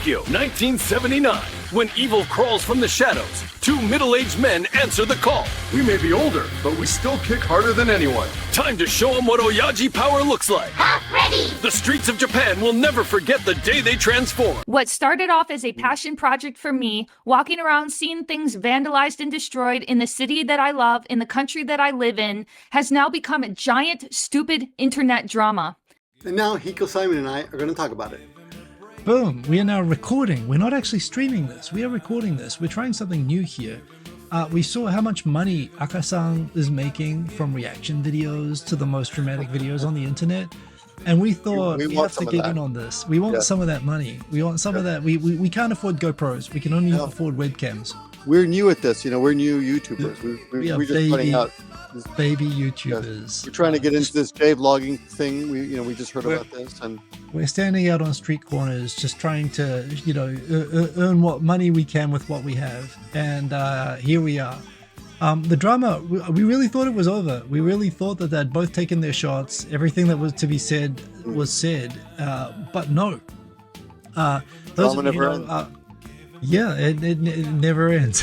Tokyo, 1979. When evil crawls from the shadows, two middle-aged men answer the call. We may be older, but we still kick harder than anyone. Time to show them what Oyaji power looks like. Half ready! The streets of Japan will never forget the day they transformed. What started off as a passion project for me, walking around seeing things vandalized and destroyed in the city that I love, in the country that I live in, has now become a giant, stupid internet drama. And now Hiko Simon and I are going to talk about it. Boom, we are now recording. We're not actually streaming this. We are recording this. We're trying something new here. We saw how much money Akasan is making from reaction videos to the most dramatic videos on the internet. And we thought we have to get in on this. We want some of that money. We want some of that. We can't afford GoPros. We can only afford webcams. We're new at this. You know, we're new YouTubers. We're just putting out baby YouTubers. We're trying to get into this Jvlogging thing. We just heard about this, and we're standing out on street corners, just trying to, earn what money we can with what we have. And here we are. The drama, we really thought it was over. We really thought that they'd both taken their shots. Everything that was to be said was said, but no. Drama never ends. Yeah, it never ends.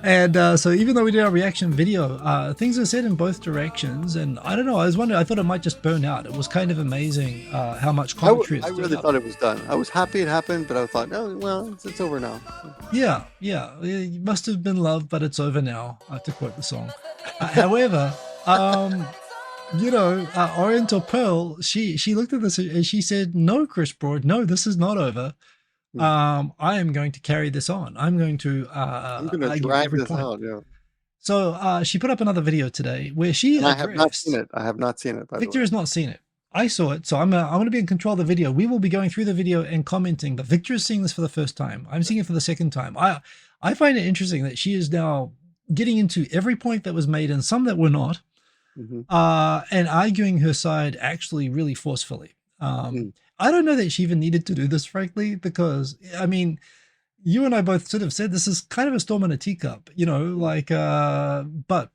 And so even though we did our reaction video, things are said in both directions. And I don't know, I was wondering, I thought it might just burn out. It was kind of amazing how much commentary I really thought it was done. I was happy it happened, but I thought, oh, well, it's over now. Yeah. It must have been love, but it's over now, to quote the song. However, Oriental Pearl, she looked at this and she said, no, Chris Broad, no, this is not over. I am going to carry this on. I'm going to drag this out. Yeah. So she put up another video today where she. And I have not seen it. I have not seen it. Victor has not seen it. I saw it, so I'm going to be in control of the video. We will be going through the video and commenting. But Victor is seeing this for the first time. I'm seeing it for the second time. I find it interesting that she is now getting into every point that was made and some that were not, and arguing her side actually really forcefully. I don't know that she even needed to do this, frankly, because, I mean, you and I both sort of said this is kind of a storm in a teacup, but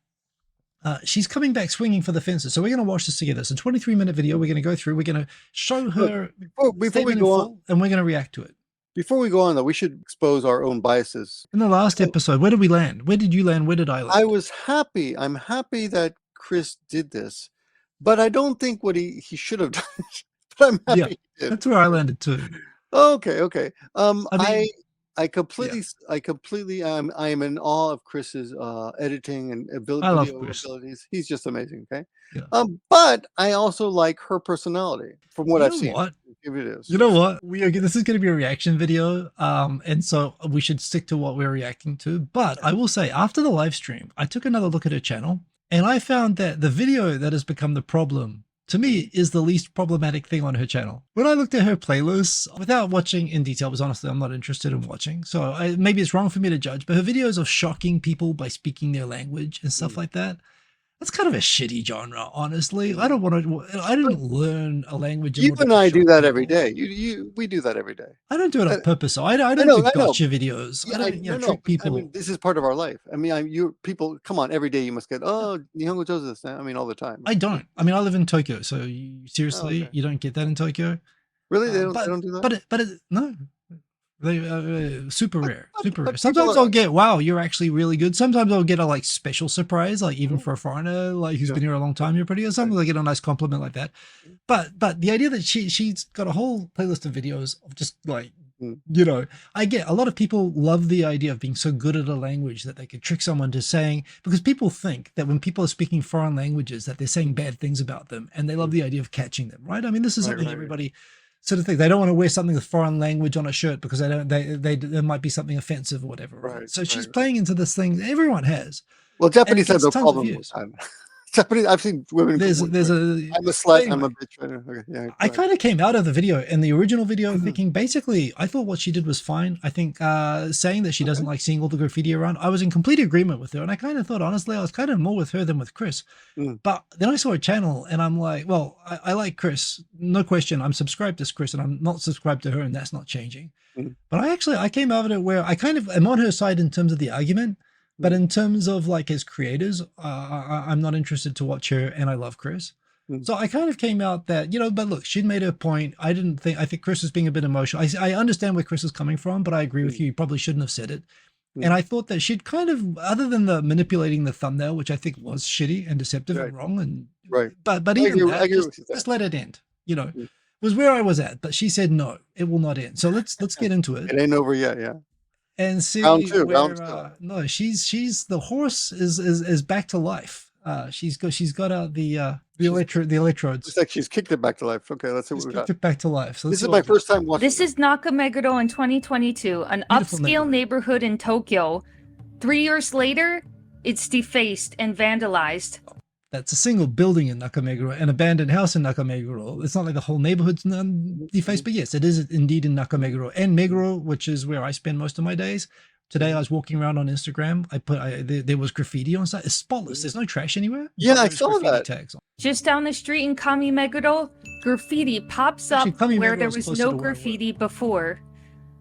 she's coming back swinging for the fences. So we're going to watch this together. It's a 23-minute video. We're going to go through. We're going to show her before we go on, and we're going to react to it. Before we go on, though, we should expose our own biases. In the last episode, where did we land? Where did you land? Where did I land? I was happy. I'm happy that Chris did this, but I don't think what he should have done. I'm happy he did. That's where I landed too. Okay. I completely I am in awe of Chris's editing and abilities. He's just amazing. Okay. Yeah. But I also like her personality from what I've seen. It is. You know what? This is going to be a reaction video. And so we should stick to what we're reacting to. But I will say, after the live stream, I took another look at her channel and I found that the video that has become the problem to me is the least problematic thing on her channel. When I looked at her playlists, without watching in detail, because honestly, I'm not interested in watching. So maybe it's wrong for me to judge, but her videos of shocking people by speaking their language and stuff like that, that's kind of a shitty genre, honestly. I didn't learn a language. You and I do that every day. We do that every day. I don't do it on purpose. So I don't do gotcha videos. Yeah, I don't trick people. I mean, this is part of our life. I mean, people, come on, every day you must get, Nihongo does this. I mean, all the time. I don't. I mean, I live in Tokyo. So seriously, you don't get that in Tokyo? Really? They don't do that? No. They super rare. Sometimes I'll get, wow, you're actually really good. Sometimes I'll get a special surprise, even for a foreigner who's been here a long time, you're pretty good. Sometimes I get a nice compliment like that. But the idea that she's got a whole playlist of videos of just I get a lot of people love the idea of being so good at a language that they could trick someone to saying, because people think that when people are speaking foreign languages that they're saying bad things about them, and they love the idea of catching them, right? I mean, this is something everybody sort of thing. They don't want to wear something with foreign language on a shirt because there might be something offensive or whatever. Right? So she's playing into this thing everyone has. Well, Japanese have no problem with time. Japanese, I've seen women. I'm a slut. I'm a bitch. Okay, yeah, I kind of came out of the video and the original video thinking basically I thought what she did was fine. I think saying that she doesn't like seeing all the graffiti around, I was in complete agreement with her, and I kind of thought honestly I was kind of more with her than with Chris. But then I saw her channel and I'm like, well, I like Chris, no question. I'm subscribed to Chris and I'm not subscribed to her, and that's not changing. But I came out of it where I kind of am on her side in terms of the argument. But in terms of as creators, I'm not interested to watch her, and I love Chris. So I kind of came out that, but look, she'd made her point. I think Chris was being a bit emotional. I understand where Chris is coming from, but I agree with you. You probably shouldn't have said it. And I thought that she'd kind of, other than the manipulating the thumbnail, which I think was shitty and deceptive and wrong. And but even just let it end, was where I was at. But she said, no, it will not end. So let's get into it. It ain't over yet. Yeah. And see round two. No, she's the horse is back to life. She's got out the electrodes. It's like she's kicked it back to life. Okay, let's see what we got. Kicked it back to life. So this is my first time watching. This is Nakameguro in 2022, an upscale neighborhood in Tokyo. 3 years later, it's defaced and vandalized. That's a single building in Nakameguro, an abandoned house in Nakameguro. It's not like the whole neighborhood's defaced, but yes, it is indeed in Nakameguro. And Meguro, which is where I spend most of my days. Today I was walking around on Instagram. There was graffiti on site. It's spotless. There's no trash anywhere. Yeah, I saw that. Tags on. Just down the street in Kamimeguro, graffiti pops up where there was no graffiti before.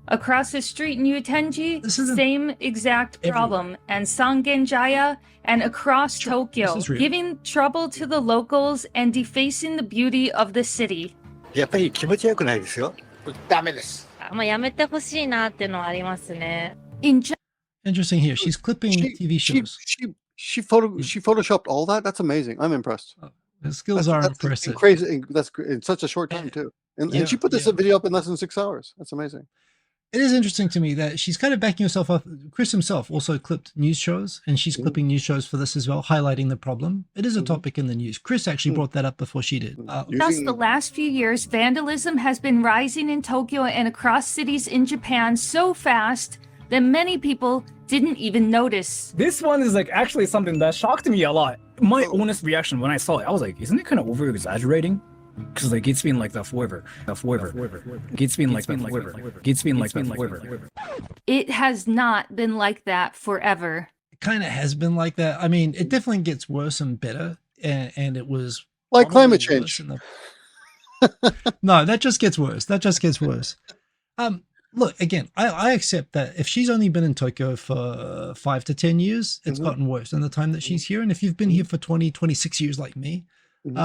Across the street in Utenji, same exact problem. And Sangenjaya and across Tokyo, giving trouble to the locals and defacing the beauty of the city. やっぱり気持ちよくないですよ。ダメです。やめてほしいなっていうのはありますね。Interesting here. She's clipping TV shows. She photoshopped all that. That's amazing. I'm impressed. The skills are impressive. Crazy. That's in such a short time too. And she put this video up in less than 6 hours. That's amazing. It is interesting to me that she's kind of backing herself up. Chris himself also clipped news shows, and she's clipping news shows for this as well, highlighting the problem. It is a topic in the news. Chris actually brought that up before she did. Thus, the last few years, vandalism has been rising in Tokyo and across cities in Japan so fast that many people didn't even notice. This one is like actually something that shocked me a lot. My honest reaction when I saw it, I was like, isn't it kind of over exaggerating? Because like it's been like that forever. It's been like that forever. It has not been like that forever. It kind of has been like that. I mean, it definitely gets worse and better, and it was like climate change. No, that just gets worse. Look, again, I accept that if she's only been in Tokyo for 5 to 10 years, it's gotten worse in the time that she's here. And if you've been here for 20, 26 years like me, there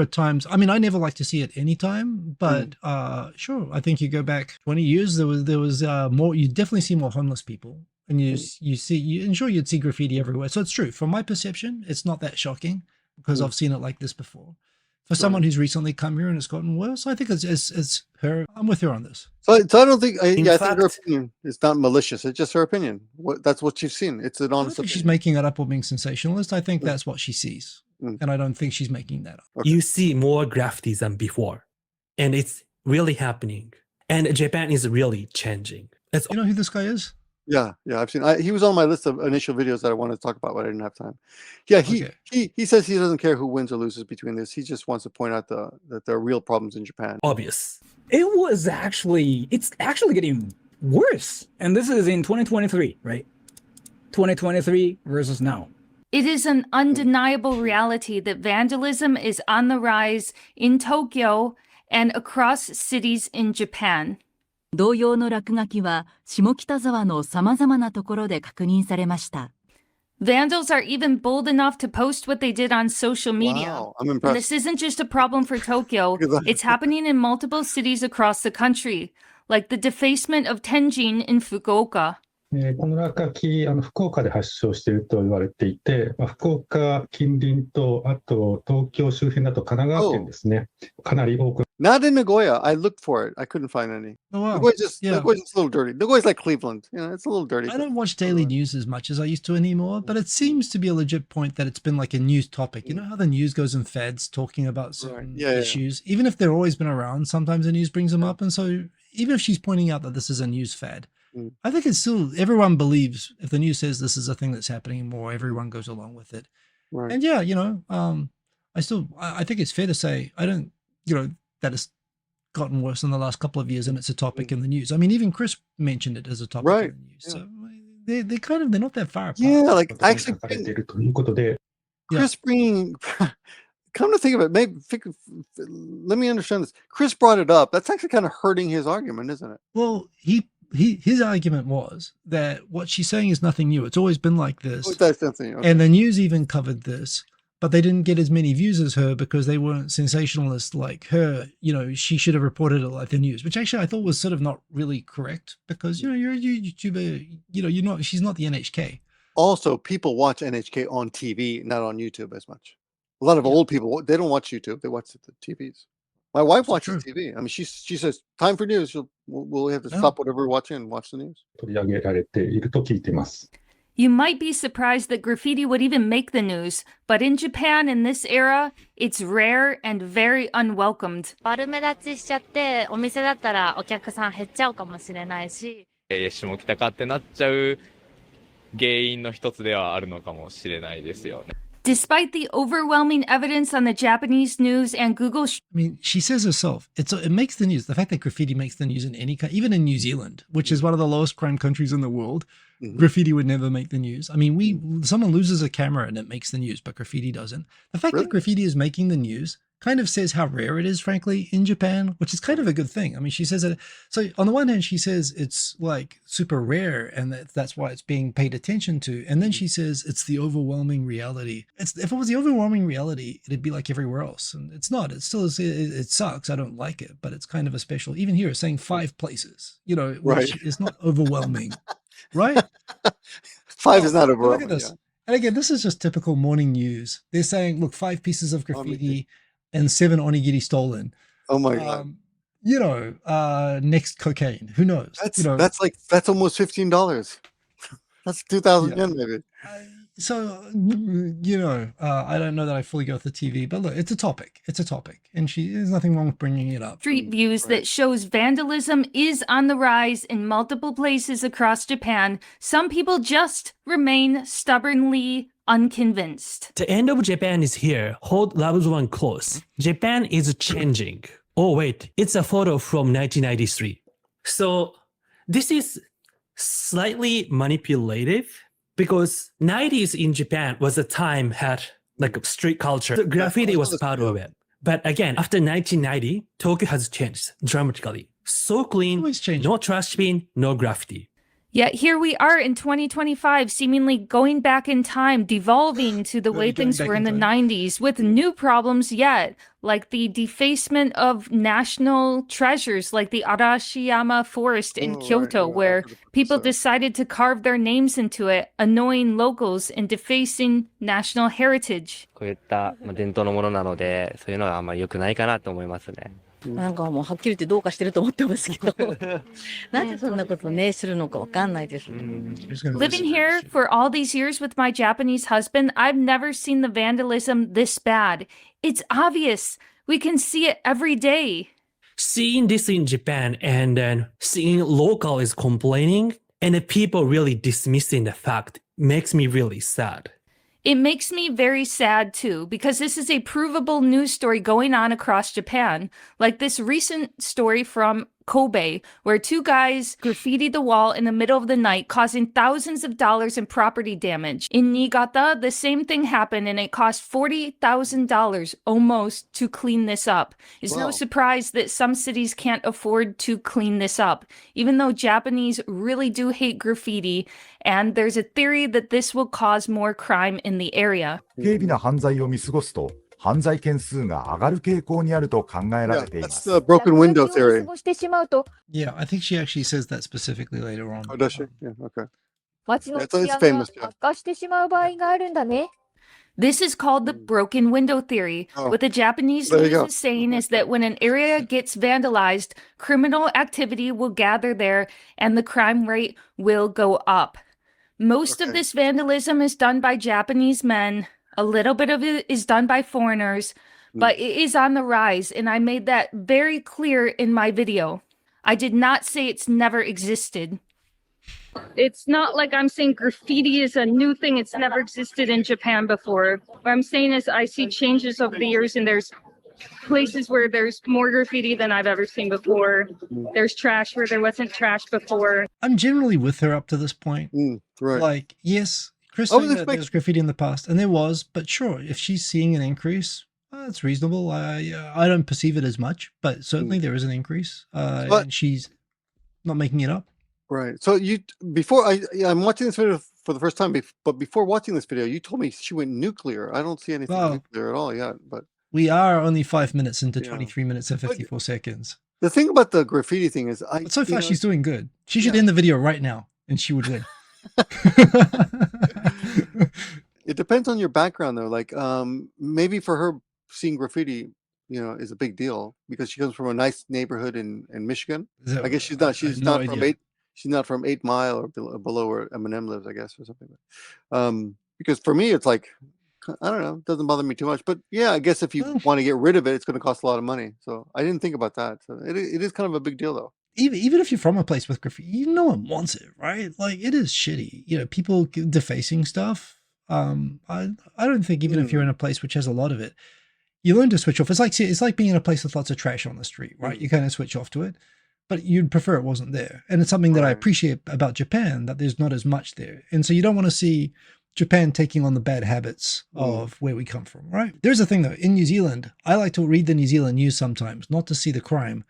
are times, I mean, I never like to see it anytime, but sure, I think you go back 20 years, there was more, you definitely see more homeless people, and you'd see graffiti everywhere. So it's true. From my perception, it's not that shocking because I've seen it like this before. For someone who's recently come here and it's gotten worse, I think it's her. I'm with her on this. So I don't think, I think her opinion is not malicious. It's just her opinion. That's what she's seen. It's an honest opinion. She's making it up or being sensationalist. I think that's what she sees. And I don't think she's making that up. Okay. You see more graffitis than before, and it's really happening. And Japan is really changing. You know who this guy is? Yeah, I've seen. He was on my list of initial videos that I wanted to talk about, but I didn't have time. Yeah, he says he doesn't care who wins or loses between this. He just wants to point out that there are real problems in Japan. Obvious. It's actually getting worse, and this is in 2023, right? 2023 versus now. It is an undeniable reality that vandalism is on the rise in Tokyo and across cities in Japan. 同様の落書きは下北沢のさまざまなところで確認されました。 Vandals are even bold enough to post what they did on social media. Wow, I'm impressed. And this isn't just a problem for Tokyo. It's happening in multiple cities across the country, like the defacement of Tenjin in Fukuoka. この落書き、福岡で発祥していると言われていて、福岡近隣と、あと東京周辺だと神奈川県ですね。かなり多く。Not in Nagoya. I looked for it. I couldn't find any. Oh, wow. Nagoya's just a little dirty. Nagoya's like Cleveland. It's a little dirty. I don't watch daily news as much as I used to anymore, but it seems to be a legit point that it's been like a news topic. You know how the news goes in fads talking about certain issues? Even if they've always been around, sometimes the news brings them up. And so even if she's pointing out that this is a news fad, I think it's still, everyone believes if the news says this is a thing that's happening more, everyone goes along with it. Right. And yeah, I think it's fair to say, that it's gotten worse in the last couple of years and it's a topic in the news. I mean, even Chris mentioned it as a topic in the news. Yeah. So they're not that far apart. Yeah, like actually, Chris bringing, come to think of it, let me understand this. Chris brought it up. That's actually kind of hurting his argument, isn't it? Well, his argument was that what she's saying is nothing new. It's always been like this. That's nothing. Okay. And the news even covered this. but they didn't get as many views as her because they weren't sensationalist like her. You know, she should have reported it like the news, which actually I thought was sort of not really correct because, you know, you're a YouTuber, you know, she's not the NHK. Also, people watch NHK on TV, not on YouTube as much. A lot of old people, they don't watch YouTube, they watch the TVs. My wife watches TV. I mean, she says, time for news. We'll have to stop whatever we're watching and watch the news. 取り上げられていると聞いています。You might be surprised that graffiti would even make the news, but in Japan in this era, it's rare and very unwelcomed. 悪目立ちしちゃって、お店だったらお客さん減っちゃうかもしれないし。下北かってなっちゃう原因の一つではあるのかもしれないですよね。Despite the overwhelming evidence on the Japanese news and Google... I mean, she says herself, it makes the news. The fact that graffiti makes the news in any country, even in New Zealand, which is one of the lowest crime countries in the world, graffiti would never make the news. I mean, someone loses a camera and it makes the news, but graffiti doesn't. The fact that graffiti is making the news kind of says how rare it is, frankly, in Japan, which is kind of a good thing. I mean, she says it. So on the one hand, she says it's like super rare and that's why it's being paid attention to. And then she says it's the overwhelming reality. If it was the overwhelming reality, it'd be like everywhere else. And it's not. It still is. It sucks. I don't like it, but it's kind of a special. Even here, it's saying 5 places, you know, which is not overwhelming, right? 5 is not overwhelming. Look at this. Yeah. And again, this is just typical morning news. They're saying, look, 5 pieces of graffiti and 7 onigiri stolen. Oh my God. You know, next cocaine. Who knows? That's almost $15. That's 2,000 yen maybe. So, you know, I don't know that I fully go with the TV, but look, it's a topic. It's a topic. And there's nothing wrong with bringing it up. Street views that shows vandalism is on the rise in multiple places across Japan. Some people just remain stubbornly unconvinced. The end of Japan is here. Hold loved one close. Japan is changing. Oh, wait. It's a photo from 1993. So this is slightly manipulative because 90s in Japan was a time had like street culture. The graffiti was part of it. But again, after 1990, Tokyo has changed dramatically. So clean, no trash bin, no graffiti. Yet here we are in 2025, seemingly going back in time, devolving to the way things were in the 90s, with new problems yet, like the defacement of national treasures like the Arashiyama forest in Kyoto, where people decided to carve their names into it, annoying locals and defacing national heritage. こういった伝統のものなので、そういうのはあんまり良くないかなと思いますね。なんかもうはっきり言ってどうかしてると思ってますけど、なんでそんなことねするのかわかんないです。Living here for all these years with my Japanese husband, I've never seen the vandalism this bad. It's obvious. We can see it every day. Seeing this in Japan and then seeing local is complaining and the people really dismissing the fact makes me really sad. It makes me very sad too, because this is a provable news story going on across Japan. Like this recent story from Kobe, where 2 guys graffitied the wall in the middle of the night, causing thousands of dollars in property damage. In Niigata, the same thing happened, and it cost $40,000 almost to clean this up. It's no surprise that some cities can't afford to clean this up, even though Japanese really do hate graffiti, and there's a theory that this will cause more crime in the area. 軽微な犯罪を見過ごすと犯罪件数が上がる傾向にあると考えられています。That's the broken window theory. Yeah, I think she actually says that specifically later on. Oh, does she? Yeah, okay. 街の治安が悪化してしまう場合があるんだね。This is called the broken window theory. What the Japanese news is saying is that when an area gets vandalized, criminal activity will gather there and the crime rate will go up. Most of this vandalism is done by Japanese men. A little bit of it is done by foreigners, but it is on the rise, and I made that very clear in my video. I did not say it's never existed. It's not like I'm saying graffiti is a new thing. It's never existed in Japan before. What I'm saying is I see changes over the years, and there's places where there's more graffiti than I've ever seen before. There's trash where there wasn't trash before. I'm generally with her up to this point. Right. Like, yes, Chris said that there was graffiti in the past, and there was, but sure, if she's seeing an increase, that's reasonable. I don't perceive it as much, but certainly there is an increase, and she's not making it up. Right. So I'm watching this video for the first time. But before watching this video, you told me she went nuclear. I don't see anything nuclear at all yet. But we are only 5 minutes into 23 minutes and 54 seconds. The thing about the graffiti thing is, but so far she's doing good. She should end the video right now, and she would win. It depends on your background, though. Like, maybe for her, seeing graffiti, is a big deal because she comes from a nice neighborhood in Michigan. I guess she's not. She's not from She's not from 8 Mile or below where Eminem lives, I guess, or something. Because for me, it's like, I don't know, it doesn't bother me too much. But yeah, I guess if you want to get rid of it, it's going to cost a lot of money. So I didn't think about that. So it is kind of a big deal, though. Even if you're from a place with graffiti, no one wants it, right? Like, it is shitty. People defacing stuff. I don't think even if you're in a place which has a lot of it, you learn to switch off. It's like being in a place with lots of trash on the street, right? You kind of switch off to it, but you'd prefer it wasn't there. And it's something that I appreciate about Japan, that there's not as much there. And so you don't want to see Japan taking on the bad habits of where we come from, right? There's a thing though, in New Zealand, I like to read the New Zealand news sometimes, not to see the crime,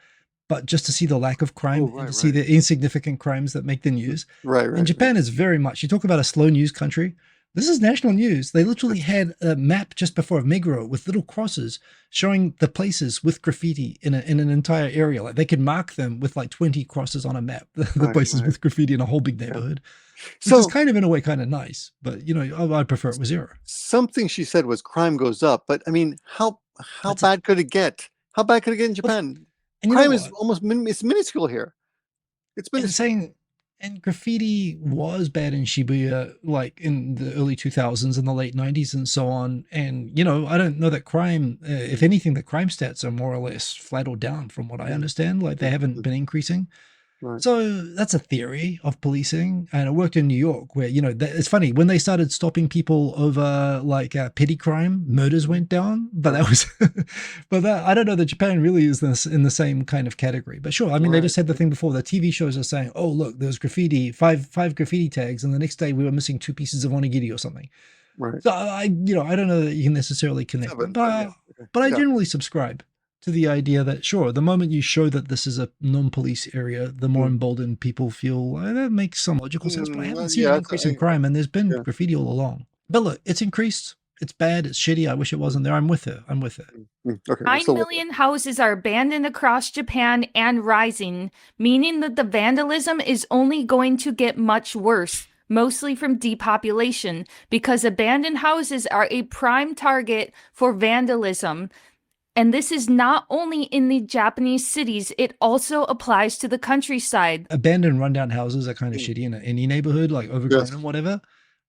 but just to see the lack of crime and to see the insignificant crimes that make the news. And Japan is very much, you talk about a slow news country. This is national news. They literally had a map just before Meguro with little crosses showing the places with graffiti in an entire area. Like they could mark them with like 20 crosses on a map, the places with graffiti in a whole big neighborhood. So it's kind of, in a way, kind of nice, but I prefer it with zero. Something she said was crime goes up, but I mean, how bad could it get? How bad could it get in Japan? And crime is almost it's minuscule here. It's been saying. And graffiti was bad in Shibuya, like in the early 2000s and the late 90s and so on. And, I don't know that crime, if anything, the crime stats are more or less flat or down from what I understand. Like they haven't been increasing. So that's a theory of policing. And it worked in New York where, it's funny, when they started stopping people over like petty crime, murders went down. But that was, I don't know that Japan really is in the same kind of category. But sure, I mean, they just had the thing before. The TV shows are saying, oh, look, there's graffiti, five graffiti tags. And the next day we were missing 2 pieces of onigiri or something. So I don't know that you can necessarily connect them. But I generally subscribe to the idea that, sure, the moment you show that this is a non-police area, the more emboldened people feel. That makes some logical sense, but I haven't seen an increase in crime, and there's been graffiti all along. But look, it's increased. It's bad. It's shitty. I wish it wasn't there. I'm with it. Okay, 9 million houses are abandoned across Japan and rising, meaning that the vandalism is only going to get much worse, mostly from depopulation, because abandoned houses are a prime target for vandalism. And this is not only in the Japanese cities, it also applies to the countryside. Abandoned rundown houses are kind of shitty in any neighborhood, like overgrown and whatever.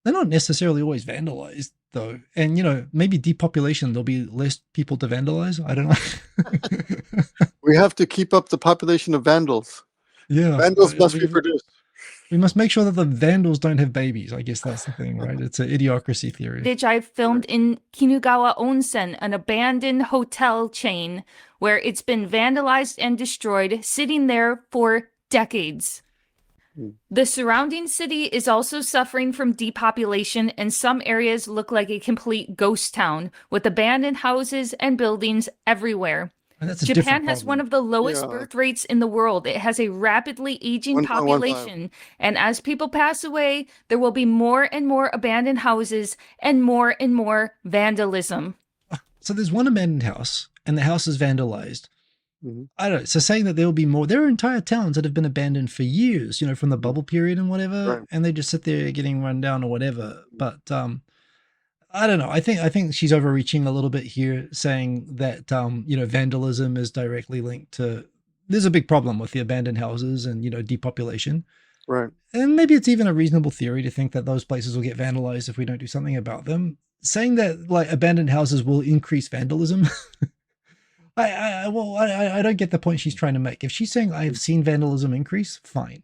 They're not necessarily always vandalized, though. And, maybe depopulation, there'll be less people to vandalize. I don't know. We have to keep up the population of vandals. Yeah. Vandals must be produced. We must make sure that the vandals don't have babies. I guess that's the thing, right? It's an idiocracy theory. Which I filmed in Kinugawa Onsen, an abandoned hotel chain, where it's been vandalized and destroyed, sitting there for decades. The surrounding city is also suffering from depopulation, and some areas look like a complete ghost town, with abandoned houses and buildings everywhere. Japan has one of the lowest birth rates in the world. It has a rapidly aging population. And as people pass away, there will be more and more abandoned houses and more vandalism. So there's one abandoned house, and the house is vandalized. I don't know. So saying that there will be more, there are entire towns that have been abandoned for years, from the bubble period and whatever, and they just sit there getting run down or whatever. But I don't know. I think she's overreaching a little bit here, saying that vandalism is directly linked to. There's a big problem with the abandoned houses and depopulation. Right. And maybe it's even a reasonable theory to think that those places will get vandalized if we don't do something about them. Saying that like abandoned houses will increase vandalism. I don't get the point she's trying to make. If she's saying I have seen vandalism increase, fine.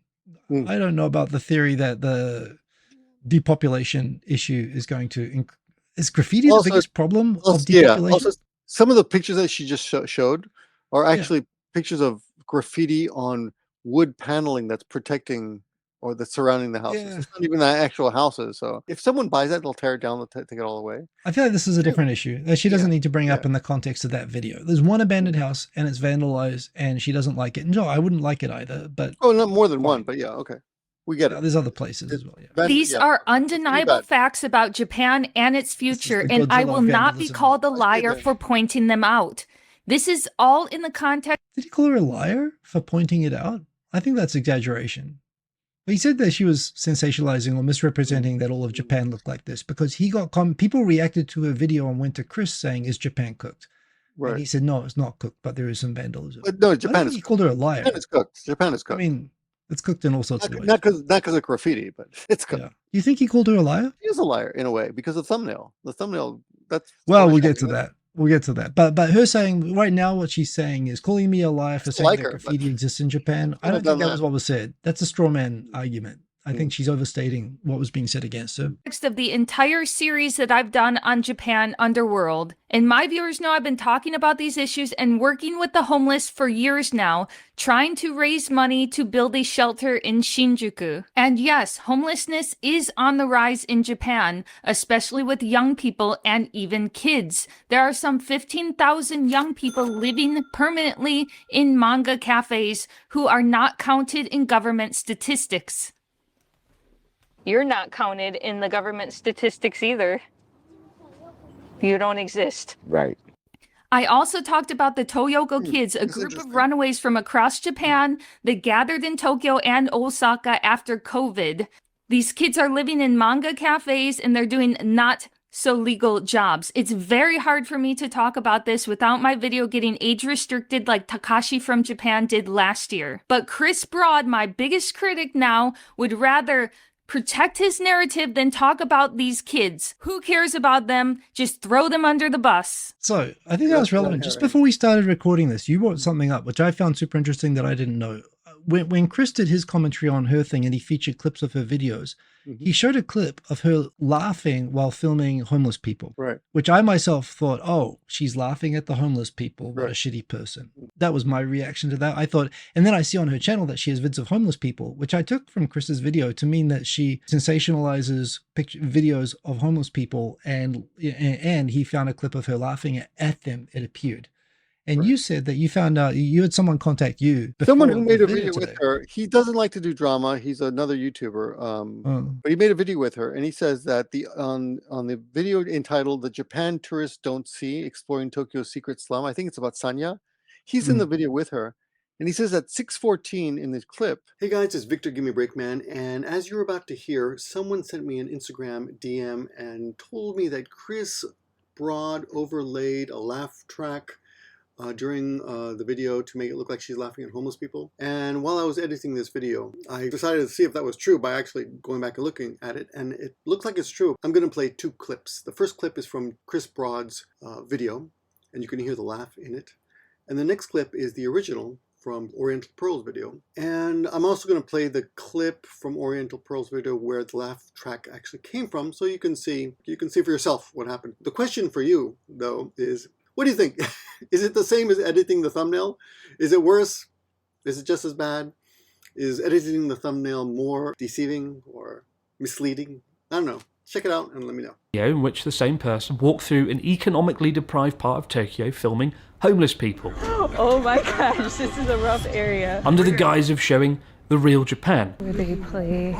I don't know about the theory that the depopulation issue is going to increase. Is graffiti the biggest problem of depopulation? Also, some of the pictures that she just showed are actually pictures of graffiti on wood paneling that's protecting or that's surrounding the houses. It's not even the actual houses. So if someone buys that, they'll tear it down, they'll take it all away. I feel like this is a different issue that she doesn't need to bring up in the context of that video. There's one abandoned house and it's vandalized and she doesn't like it. And no, I wouldn't like it either. But not more than one, but okay. We get it. There's other places as well. Yeah. These are undeniable facts about Japan and its future, and I will not be called a liar for pointing them out. This is all in the context. Did he call her a liar for pointing it out? I think that's exaggeration. He said that she was sensationalizing or misrepresenting that all of Japan looked like this because he got people reacted to her video and went to Chris saying, "Is Japan cooked?" Right. And he said, "No, it's not cooked, but there is some vandalism." But no, Japan is. He called her a liar. Japan is cooked. Japan is cooked. I mean, it's cooked in all sorts of ways. Not because of graffiti, but it's cooked. Yeah. You think he called her a liar? She is a liar in a way because of the thumbnail. The thumbnail. That's. Well, we'll get to that. We'll get to that. But her saying right now, what she's saying is calling me a liar for saying that graffiti exists in Japan. I don't think that was what was said. That's a straw man argument. I think she's overstating what was being said against her. Of the entire series that I've done on Japan Underworld. And my viewers know I've been talking about these issues and working with the homeless for years now, trying to raise money to build a shelter in Shinjuku. And yes, homelessness is on the rise in Japan, especially with young people and even kids. There are some 15,000 young people living permanently in manga cafes who are not counted in government statistics. You're not counted in the government statistics either. You don't exist. Right. I also talked about the Toyoko kids, a group of runaways from across Japan that gathered in Tokyo and Osaka after COVID. These kids are living in manga cafes and they're doing not so legal jobs. It's very hard for me to talk about this without my video getting age restricted like Takashi from Japan did last year. But Chris Broad, my biggest critic now, would rather protect his narrative than talk about these kids. Who cares about them? Just throw them under the bus. So I think that was relevant. Just before we started recording this, you brought something up, which I found super interesting that I didn't know. When Chris did his commentary on her thing and he featured clips of her videos, he showed a clip of her laughing while filming homeless people, right? Which I myself thought, oh, she's laughing at the homeless people. What a shitty person. That was my reaction to that. I thought, and then I see on her channel that she has vids of homeless people, which I took from Chris's video to mean that she sensationalizes videos of homeless people, and he found a clip of her laughing at them, it appeared. And you said that you found out, you had someone contact you. Someone who made a video with her. He doesn't like to do drama. He's another YouTuber. But he made a video with her, and he says that on the video entitled "The Japan Tourists Don't See: Exploring Tokyo's Secret Slum," I think it's about Sanya. He's in the video with her, and he says at 6:14 in this clip. Hey guys, it's Victor Gimmeabreakman, and as you're about to hear, someone sent me an Instagram DM and told me that Chris Broad overlaid a laugh track during the video to make it look like she's laughing at homeless people. And while I was editing this video, I decided to see if that was true by actually going back and looking at it, and it looks like it's true. I'm going to play two clips. The first clip is from Chris Broad's video, and you can hear the laugh in it. And the next clip is the original from Oriental Pearl's video. And I'm also going to play the clip from Oriental Pearl's video where the laugh track actually came from, so you can see for yourself what happened. The question for you, though, is what do you think? Is it the same as editing the thumbnail? Is it worse? Is it just as bad? Is editing the thumbnail more deceiving or misleading? I don't know. Check it out and let me know. In which the same person walked through an economically deprived part of Tokyo filming homeless people. Oh my gosh, this is a rough area. Under the guise of showing the real Japan. Where they play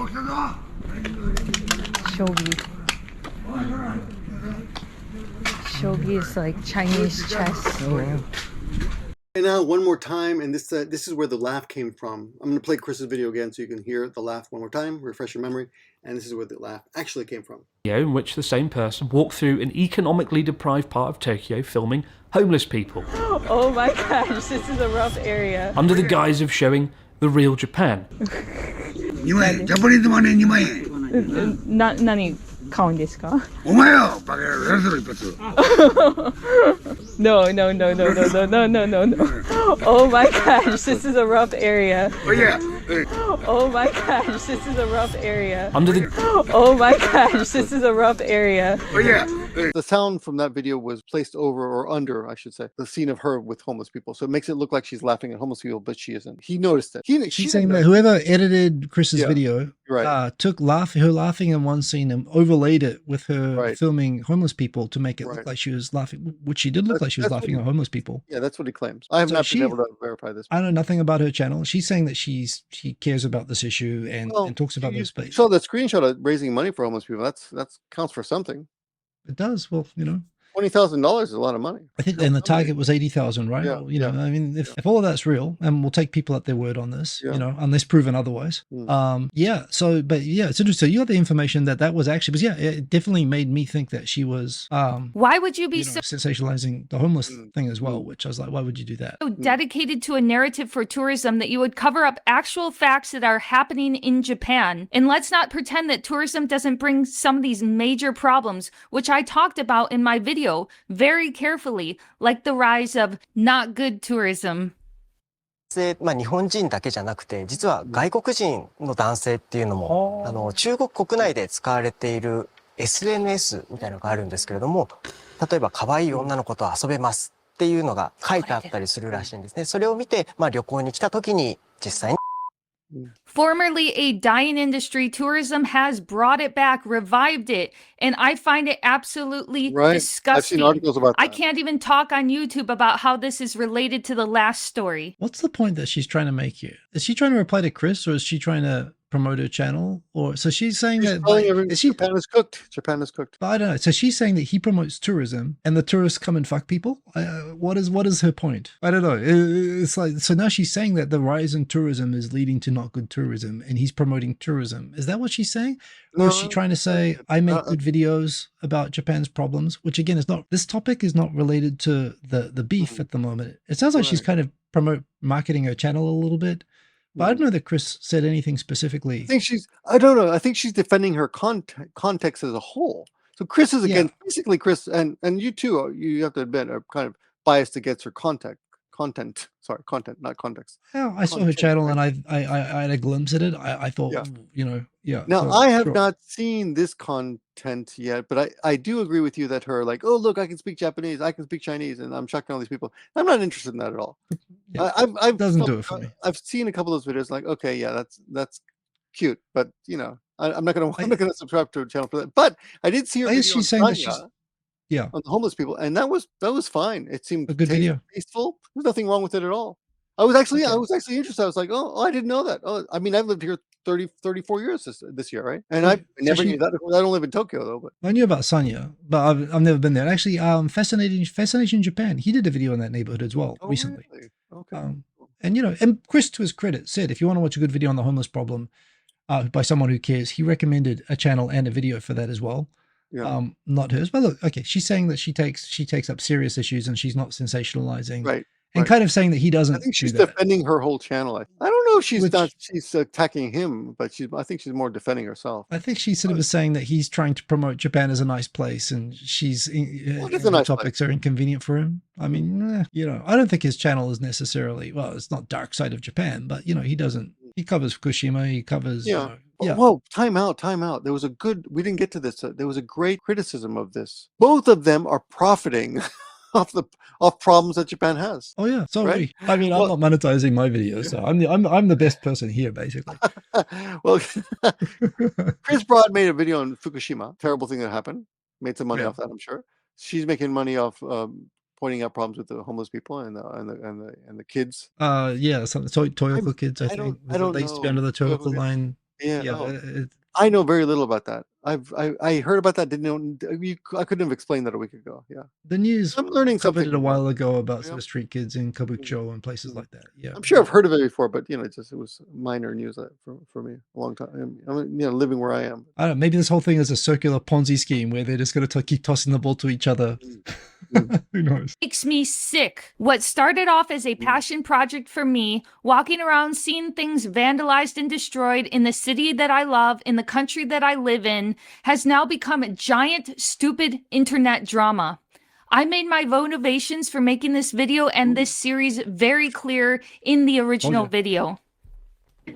shogi. Shogi is like Chinese chess. And now one more time, and this is where the laugh came from. I'm going to play Chris's video again so you can hear the laugh one more time, refresh your memory, and this is where the laugh actually came from. In which the same person walked through an economically deprived part of Tokyo filming homeless people. Oh my gosh, this is a rough area. Under the guise of showing the real Japan. 2万円、ジャパニーズマネー2万円。何買うんですか？お前よ、バカ野郎、やらせろ一発。No. Oh my gosh, this is a rough area. Oh yeah. Oh my gosh, this is a rough area. Under the. Oh my gosh, this is a rough area. Oh yeah. The sound from that video was placed over or under, I should say, the scene of her with homeless people. So it makes it look like she's laughing at homeless people, but she isn't. He noticed it. She's saying that whoever edited Chris's video took her laughing in one scene and overlaid it with her filming homeless people to make it look like she was laughing, which she did look like she was laughing at homeless people. Yeah, that's what he claims. I have not been able to verify this. I know nothing about her channel. She's saying that she cares about this issue and talks about this. But saw the screenshot of raising money for homeless people. That counts for something. It does. Well, $20,000 is a lot of money. I think, and the target was 80,000, right? Yeah, well, I mean, if all of that's real, and we'll take people at their word on this, unless proven otherwise. It's interesting. You got the information that was actually, it definitely made me think that she was. Why would you be so sensationalizing the homeless thing as well? Which I was like, why would you do that? So dedicated to a narrative for tourism that you would cover up actual facts that are happening in Japan? And let's not pretend that tourism doesn't bring some of these major problems, which I talked about in my video very carefully, like the rise of not good tourism. 日本人だけじゃなくて、実は外国人の男性っていうのも、中国国内で使われている SNS みたいなのがあるんですけれども、例えば可愛い女の子と遊べますっていうのが書いてあったりするらしいんですね。それを見て、旅行に来た時に実際に Formerly a dying industry, tourism has brought it back, revived it, and I find it absolutely disgusting. I've seen articles about that. I can't even talk on YouTube about how this is related to the last story. What's the point that she's trying to make here? Is she trying to reply to Chris, or is she trying to promote her channel? Or so she's saying Japan is cooked. Japan is cooked. But I don't know. So she's saying that he promotes tourism and the tourists come and fuck people. What is her point? I don't know. It's like, so now she's saying that the rise in tourism is leading to not good tourism and he's promoting tourism. Is that what she's saying? Or is she trying to say, I make good videos about Japan's problems, which again is not, this topic is not related to the beef at the moment. It sounds like she's kind of marketing her channel a little bit. But I don't know that Chris said anything specifically. I don't know. I think she's defending her context as a whole. So Chris is against, basically Chris, and you too, you have to admit, are kind of biased against her content, not context. Yeah, I saw her channel and I had a glimpse at it. I thought, Now, so, I have not seen this content yet, but I do agree with you that her like, oh, look, I can speak Japanese, I can speak Chinese, and I'm shocking all these people. I'm not interested in that at all. Doesn't do it for me. I've seen a couple of those videos like, okay, yeah, that's cute, but I'm not gonna subscribe to a channel for that. But I did see her video she's saying that she's on the homeless people, and that was fine. It seemed a good video, tasteful. There's nothing wrong with it at all. I was actually interested. I was like, oh, I didn't know that. Oh, I mean, I've lived here 34 years this year, right? And I never knew that. I don't live in Tokyo though. But I knew about Sanya, but I've never been there. Actually, Fascination Japan, he did a video in that neighborhood as well recently. Really? Okay. And Chris, to his credit, said if you want to watch a good video on the homeless problem by someone who cares, he recommended a channel and a video for that as well. Yeah. Not hers, but look, okay, she's saying that she takes up serious issues and she's not sensationalizing, right? And kind of saying that he doesn't. I think she's defending her whole channel. I don't know if she's attacking him, but I think she's more defending herself. I think she sort of was saying that he's trying to promote Japan as a nice place, and she's topics are inconvenient for him. I mean, I don't think his channel is necessarily, well, it's not dark side of Japan, but he covers Fukushima, he covers Whoa, time out. We didn't get to this. There was a great criticism of this. Both of them are profiting off problems that Japan has. Oh yeah, sorry. Right? I mean, I'm not monetizing my videos, so I'm the best person here, basically. Well, Chris Broad made a video on Fukushima, terrible thing that happened. Made some money off that, I'm sure. She's making money off pointing out problems with the homeless people and the kids. Some Toyoko kids. I think I don't they used to be under the Toyoko line. I know very little about that. I heard about that. Didn't know. I couldn't have explained that a week ago. Yeah, the news. I'm learning covered something it a while ago about sort of street kids in Kabukicho and places like that. Yeah, I'm sure I've heard of it before, but it was minor news for me a long time. I'm living where I am. I don't know. Maybe this whole thing is a circular Ponzi scheme where they're just going to keep tossing the ball to each other. Who knows? Makes me sick. What started off as a passion project for me, walking around seeing things vandalized and destroyed in the city that I love, in the country that I live in, has now become a giant, stupid internet drama. I made my motivations for making this video and this series very clear in the original video.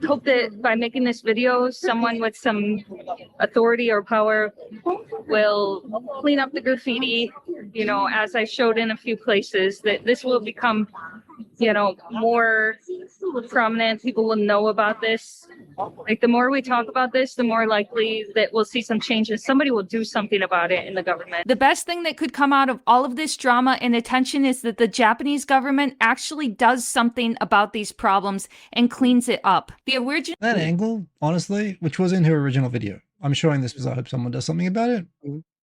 Hope that by making this video, someone with some authority or power will clean up the graffiti, you know, as I showed in a few places, that this will become, you know, more prominent. People will know about this. Like, the more we talk about this, the more likely that we'll see some changes. Somebody will do something about it in the government. The best thing that could come out of all of this drama and attention is that the Japanese government actually does something about these problems and cleans it up. The original That angle, honestly, which was in her original video. I'm showing this because I hope someone does something about it.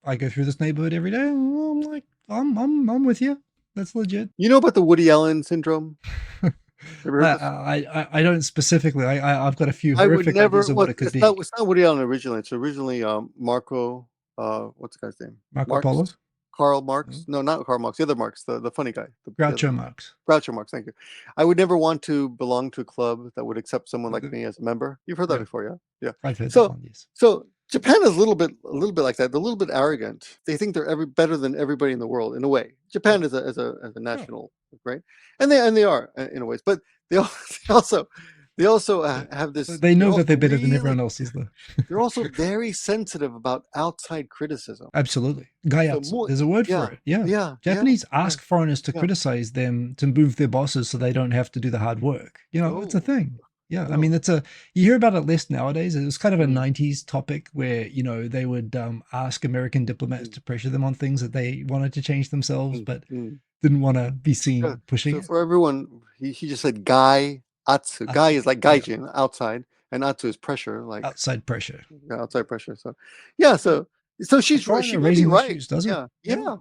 I go through this neighborhood every day. I'm like, I'm with you. That's legit. You know about the Woody Allen syndrome? I don't specifically. I've got a few I would horrific never. ideas of what it could be. It's not Woody Allen originally. It's originally Marco. What's the guy's name? Marco Polo? Karl Marx. No, not Karl Marx. The other Marx, the funny guy. Groucho Marx. Groucho Marx. Thank you. I would never want to belong to a club that would accept someone like me as a member. You've heard that before, yeah? Yeah. I've heard that one, yes. So Japan is a little bit like that. They're a little bit arrogant. They think they're better than everybody in the world in a way. Japan is a national, right? And they are in a ways, but they also have this. They know that they're better than everyone else, is though. They're also very sensitive about outside criticism. Absolutely. Gaiatsu. There's a word for it. Yeah. Japanese ask foreigners to criticize them to move their bosses so they don't have to do the hard work. You know, it's a thing. Yeah, I mean, you hear about it less nowadays. It was kind of a 90s topic where, you know, they would ask American diplomats to pressure them on things that they wanted to change themselves, but didn't want to be seen pushing it. For everyone, he just said gai atsu. Gai is like gaijin, outside, and atsu is pressure, like outside pressure. Yeah, outside pressure. So yeah, so she's right. She raising right. Issues, doesn't it? Yeah.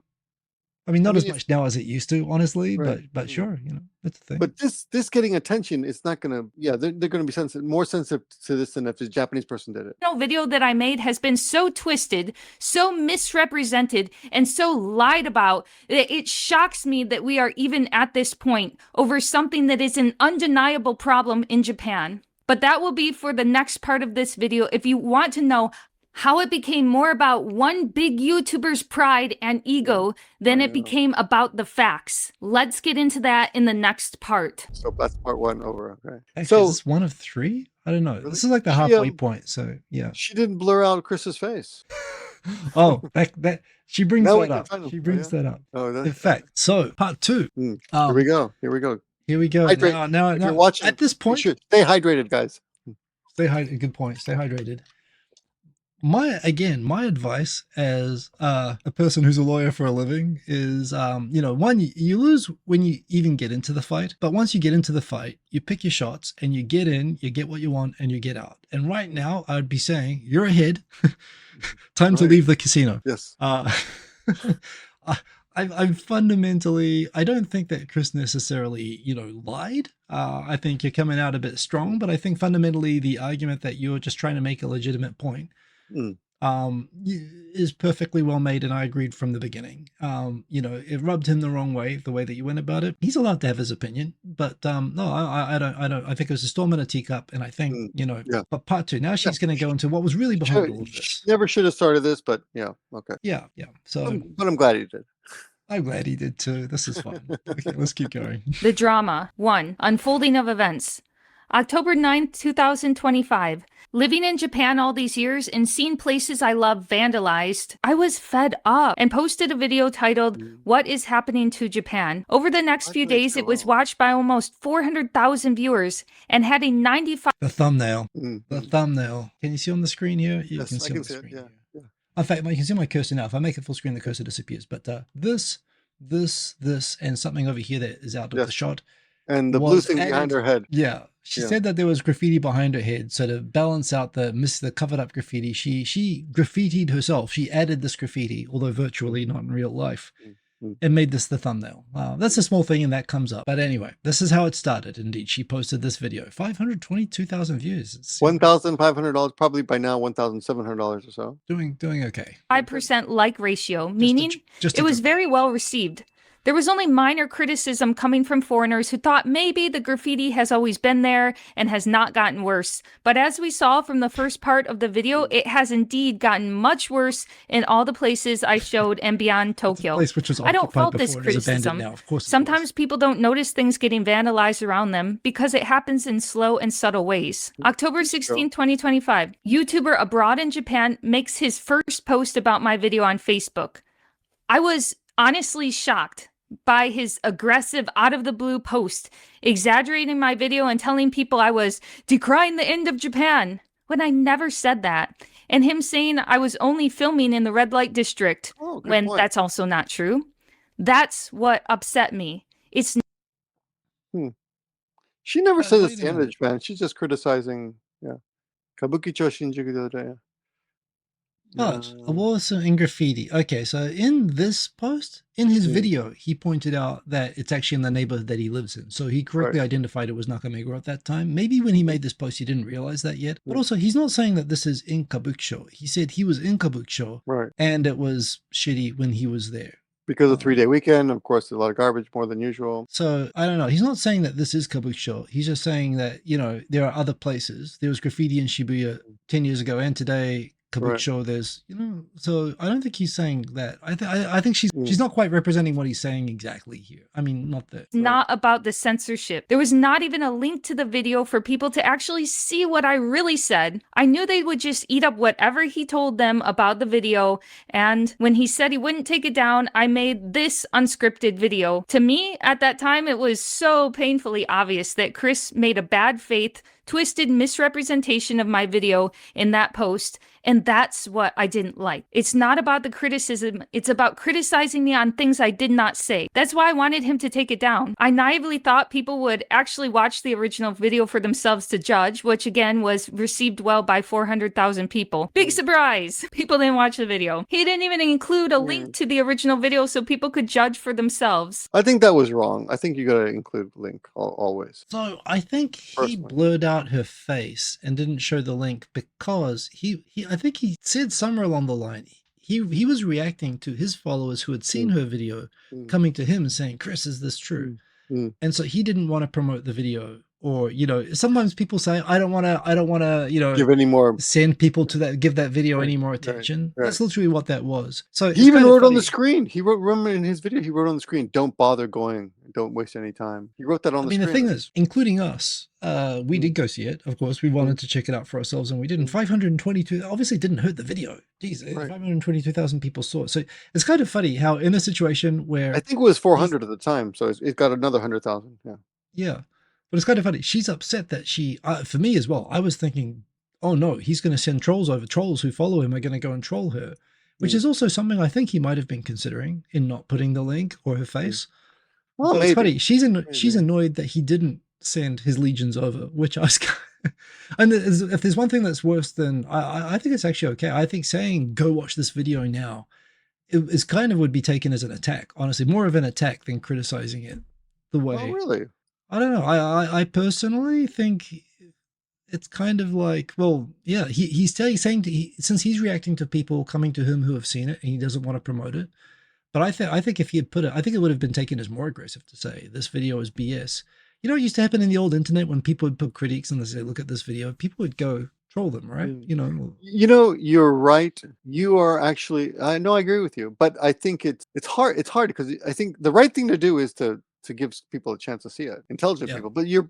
I mean, not as much now as it used to, honestly, but sure, you know, that's the thing. But this getting attention, it's not gonna. Yeah, they're gonna be more sensitive to this than if a Japanese person did it. Video that I made has been so twisted, so misrepresented, and so lied about that it shocks me that we are even at this point over something that is an undeniable problem in Japan. But that will be for the next part of this video. If you want to know how it became more about one big YouTuber's pride and ego than it became about the facts. Let's get into that in the next part. So that's part one over. Okay. Actually, so is this one of three? I don't know. This is like the halfway point. So yeah. She didn't blur out Chris's face. Oh, that she brings that up. She brings that up. Oh, in fact, so part two. Here we go. Here we go. Here we go. Hydrate. Now, if you're watching, at this point, stay hydrated, guys. Stay hydrated. Good point. Stay hydrated. My advice as a person who's a lawyer for a living is, you know, one, you lose when you even get into the fight, but once you get into the fight, you pick your shots and you get in, you get what you want, and you get out. And right now, I would be saying, you're ahead. Time to leave the casino. Yes. I'm fundamentally, I don't think that Chris necessarily, you know, lied. I think you're coming out a bit strong, but I think fundamentally the argument that you're just trying to make a legitimate point is perfectly well made, and I agreed from the beginning. You know, it rubbed him the wrong way, the way that you went about it. He's allowed to have his opinion, but no, I don't. I think it was a storm in a teacup, and I think you know. But part two, now she's going to go into what was really behind all of this. Never should have started this, but yeah, okay. Yeah. So, but I'm glad he did. I'm glad he did too. This is fun. Okay, let's keep going. The drama. 1. Unfolding of events. October 9th, 2025. Living in Japan all these years and seeing places I love vandalized, I was fed up and posted a video titled, What is Happening to Japan? Over the next few days, it was watched by almost 400,000 viewers and had a 95... The thumbnail. The thumbnail. Can you see on the screen here? Yes, I can see it, yeah. In fact, you can see my cursor now. If I make it full screen, the cursor disappears. But this, and something over here that is out of the shot. And the blue thing behind her head. Yeah. She said that there was graffiti behind her head. So to balance out the covered up graffiti, she graffitied herself. She added this graffiti, although virtually, not in real life, and made this the thumbnail. That's a small thing and that comes up. But anyway, this is how it started. Indeed, she posted this video. 522,000 views. It's $1,500, probably by now $1,700 or so. Doing okay. 5% like ratio, meaning it was very well received. There was only minor criticism coming from foreigners who thought maybe the graffiti has always been there and has not gotten worse. But as we saw from the first part of the video, it has indeed gotten much worse in all the places I showed and beyond Tokyo. I don't fault this criticism. Sometimes people don't notice things getting vandalized around them because it happens in slow and subtle ways. October 16, 2025, YouTuber abroad in Japan makes his first post about my video on Facebook. I was honestly shocked by his aggressive out-of-the-blue post, exaggerating my video and telling people I was decrying the end of Japan, when I never said that, and him saying I was only filming in the red light district, when that's also not true. That's what upset me. It's She never says it's the end of Japan. She's just criticizing, Kabukicho Shinjuku the other day. But also in graffiti. Okay, so in this post, in his video, he pointed out that it's actually in the neighborhood that he lives in. So he correctly identified it was Nakameguro at that time. Maybe when he made this post, he didn't realize that yet. But also, he's not saying that this is in Kabukicho. He said he was in Kabukicho, and it was shitty when he was there. Because of 3-day weekend, of course, there's a lot of garbage, more than usual. So, I don't know. He's not saying that this is Kabukicho. He's just saying that, you know, there are other places. There was graffiti in Shibuya 10 years ago, and today, Kabukicho, there's, you know, so I don't think he's saying that. I think she's not quite representing what he's saying exactly here. I mean, not that. Not about the censorship. There was not even a link to the video for people to actually see what I really said. I knew they would just eat up whatever he told them about the video, and when he said he wouldn't take it down, I made this unscripted video. To me, at that time, it was so painfully obvious that Chris made a bad faith, twisted misrepresentation of my video in that post, and that's what I didn't like. It's not about the criticism, it's about criticizing me on things I did not say. That's why I wanted him to take it down. I naively thought people would actually watch the original video for themselves to judge, which again was received well by 400,000 people. Big surprise! People didn't watch the video. He didn't even include a link to the original video so people could judge for themselves. I think that was wrong. I think you gotta include the link always. So I think he blurred out her face and didn't show the link because I think he said somewhere along the line he was reacting to his followers who had seen her video coming to him and saying, Chris, is this true? And so he didn't want to promote the video. Or, you know, sometimes people say, I don't want to, you know, give any more, send people to that, give that video any more attention. That's literally what that was. So he even wrote on the screen. He wrote, remember in his video, he wrote on the screen, don't bother going. Don't waste any time. He wrote that on the screen. I mean, the thing is, including us, we did go see it. Of course, we wanted to check it out for ourselves and we didn't. 522, obviously didn't hurt the video. Jeez, 522,000 people saw it. So it's kind of funny how in a situation where... I think it was 400 at the time. So it got another 100,000. Yeah. Yeah. But it's kind of funny. She's upset that she, for me as well, I was thinking, oh no, he's going to send trolls over. Trolls who follow him are going to go and troll her, which is also something I think he might have been considering in not putting the link or her face. Well, but it's funny. She's annoyed that he didn't send his legions over, which I was and if there's one thing that's worse than, I think it's actually okay. I think saying, go watch this video now, it is kind of would be taken as an attack, honestly, more of an attack than criticizing it the way. Oh, really? I don't know. I personally think it's kind of like, well, yeah, he's saying since he's reacting to people coming to him who have seen it and he doesn't want to promote it. But I think if he had put it, I think it would have been taken as more aggressive to say this video is BS. You know, it used to happen in the old internet when people would put critiques and they say, look at this video, people would go troll them, right? You know, you're right. You are actually, I know, I agree with you, but I think it's hard. It's hard because I think the right thing to do is to give people a chance to see it, intelligent people. But you're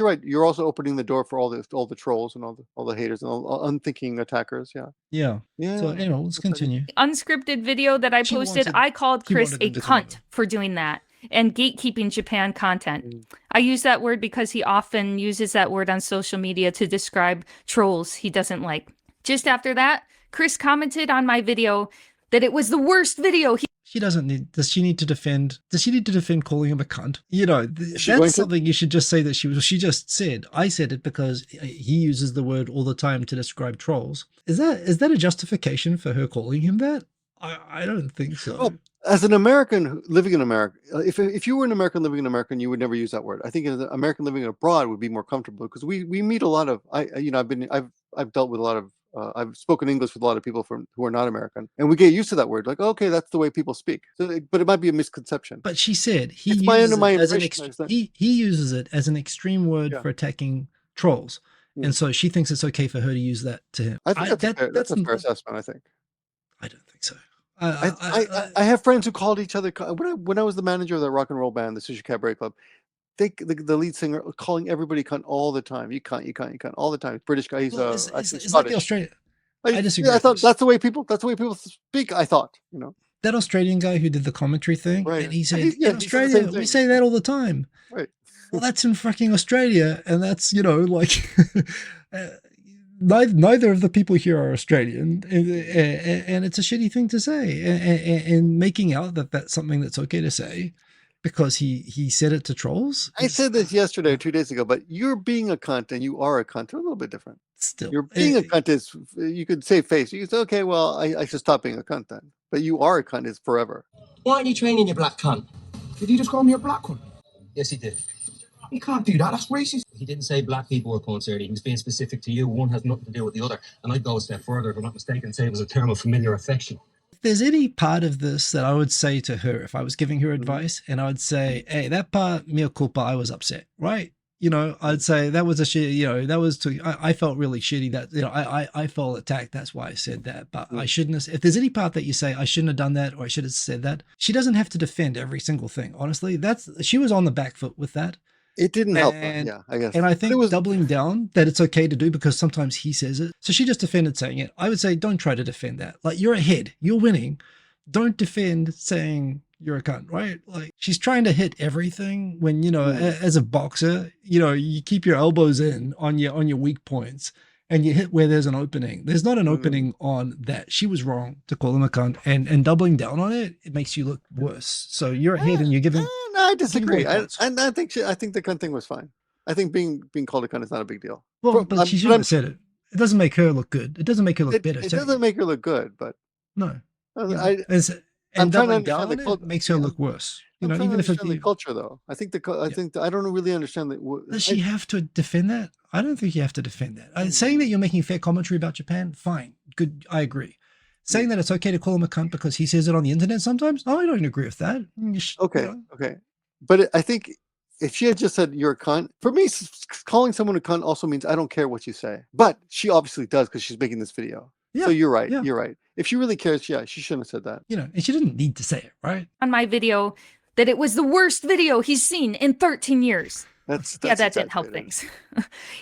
right. You're also opening the door for all the trolls and all the haters and all unthinking attackers. Yeah. So let's continue. Unscripted video that I posted, I called Chris a cunt for doing that and gatekeeping Japan content. I use that word because he often uses that word on social media to describe trolls he doesn't like. Just after that, Chris commented on my video that it was the worst video does she need to defend calling him a cunt? You know, that's something you should just say that she just said. I said it because he uses the word all the time to describe trolls. Is that a justification for her calling him that? I don't think so. Well, as an American living in America, if you were an American living in America, you would never use that word. I think an American living abroad would be more comfortable because we meet a lot of I've dealt with a lot of I've spoken English with a lot of people who are not American, and we get used to that word. Like, okay, that's the way people speak. So, but it might be a misconception. But she said he It's uses my it as an impression. he uses it as an extreme word for attacking trolls, and so she thinks it's okay for her to use that to him. I think that's a fair assessment. I think. I don't think so. I have friends who called each other when I was the manager of that rock and roll band, the Sushi Cabaret Club. The lead singer calling everybody cunt all the time. You cunt all the time. British guy. He's Is Scottish. that the Australian? I disagree. I thought that's the way people speak. I thought, you know. That Australian guy who did the commentary thing, Right. and he said, He said in the Australia, same we thing. say that all the time. Right. Well, that's in fucking Australia, and that's, you know, like, neither of the people here are Australian, and it's a shitty thing to say, and making out that that's something that's okay to say because he said it to trolls. I said this yesterday or 2 days ago, but you're being a cunt and you are a cunt are a little bit different. Still, you're being a cunt is, you could save face. You could say, okay, well, I should stop being a cunt then. But you are a cunt is forever. Why aren't you training your black cunt? Did he just call me a black one? Yes, he did. He can't do that. That's racist. He didn't say black people were cunts earlier. He was being specific to you. One has nothing to do with the other. And I'd go a step further, if I'm not mistaken, and say it was a term of familiar affection. If there's any part of this that I would say to her if I was giving her advice, and I would say, hey, that part, mea culpa, I was upset, right? You know, I'd say that was a shit, you know, that was I felt really shitty that, you know, I felt attacked. That's why I said that. But I shouldn't have, if there's any part that you say, I shouldn't have done that, or I should have said that, she doesn't have to defend every single thing. Honestly, she was on the back foot with that. It didn't help. Yeah, I guess. And I think it was doubling down that it's okay to do because sometimes he says it. So she just defended saying it. I would say, don't try to defend that. Like, you're ahead, you're winning. Don't defend saying you're a cunt, right? Like, she's trying to hit everything when, you know, as a boxer, you know, you keep your elbows in on your weak points and you hit where there's an opening. There's not an opening on that. She was wrong to call him a cunt, and doubling down on it, it makes you look worse. So you're ahead and you're giving. No, I disagree. I think the cunt thing was fine. I think being called a cunt is not a big deal. Well, but she shouldn't have said it. It doesn't make her look good. It doesn't make her look better. It doesn't make her look good, but no. I'm trying to doubling down understand it makes her look worse. You know, I'm trying even to if understand the culture, though. I think I don't really understand that. Does she have to defend that? I don't think you have to defend that. Saying that you're making fair commentary about Japan, fine, good, I agree. Saying that it's okay to call him a cunt because he says it on the internet sometimes, I don't agree with that. Okay. But I think if she had just said you're a cunt, for me, calling someone a cunt also means I don't care what you say. But she obviously does because she's making this video. Yeah, so you're right. yeah. You're right. If she really cares, yeah, she shouldn't have said that. You know, and she didn't need to say it, right? On my video that it was the worst video he's seen in 13 years. That's that didn't help things.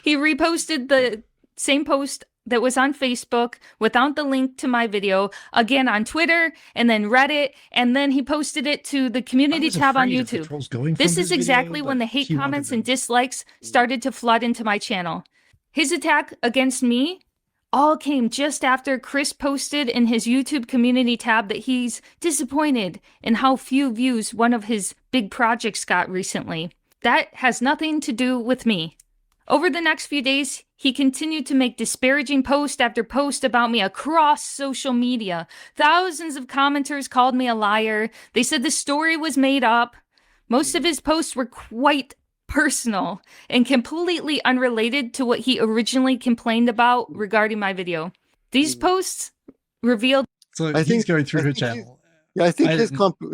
He reposted the same post that was on Facebook without the link to my video, again on Twitter, and then Reddit, and then he posted it to the community tab on YouTube. This is exactly when the hate comments and dislikes started to flood into my channel. His attack against me all came just after Chris posted in his YouTube community tab that he's disappointed in how few views one of his big projects got recently. That has nothing to do with me. Over the next few days, he continued to make disparaging post after post about me across social media. Thousands of commenters called me a liar. They said the story was made up. Most of his posts were quite personal and completely unrelated to what he originally complained about regarding my video. These posts revealed. So I think he's going through her channel. Yeah, I think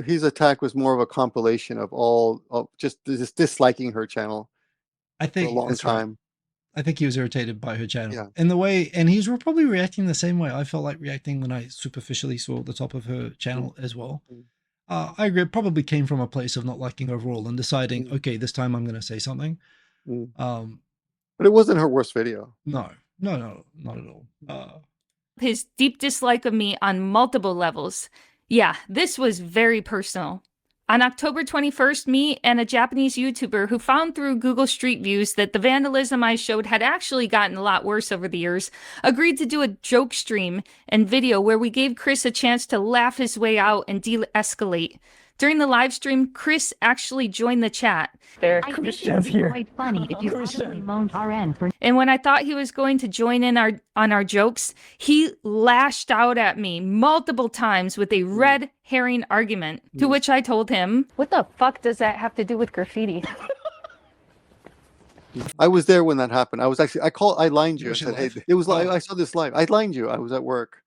his attack was more of a compilation of all of just disliking her channel. I think for a long time. I think he was irritated by her channel and the way, and he's probably reacting the same way I felt like reacting when I superficially saw the top of her channel as well. I agree. It probably came from a place of not liking overall and deciding, okay, this time I'm going to say something. But it wasn't her worst video. No, not at all. His deep dislike of me on multiple levels. Yeah, this was very personal. On October 21st, me and a Japanese YouTuber who found through Google Street Views that the vandalism I showed had actually gotten a lot worse over the years, agreed to do a joke stream and video where we gave Chris a chance to laugh his way out and de-escalate. During the live stream, Chris actually joined the chat. There, Christian's here. Quite funny if you possibly moaned RN for. And when I thought he was going to join in on our jokes, he lashed out at me multiple times with a red herring argument, to which I told him, What the fuck does that have to do with graffiti? I was there when that happened. I was actually I lined you. I said, hey, it was live. I saw this live. I lined you. I was at work,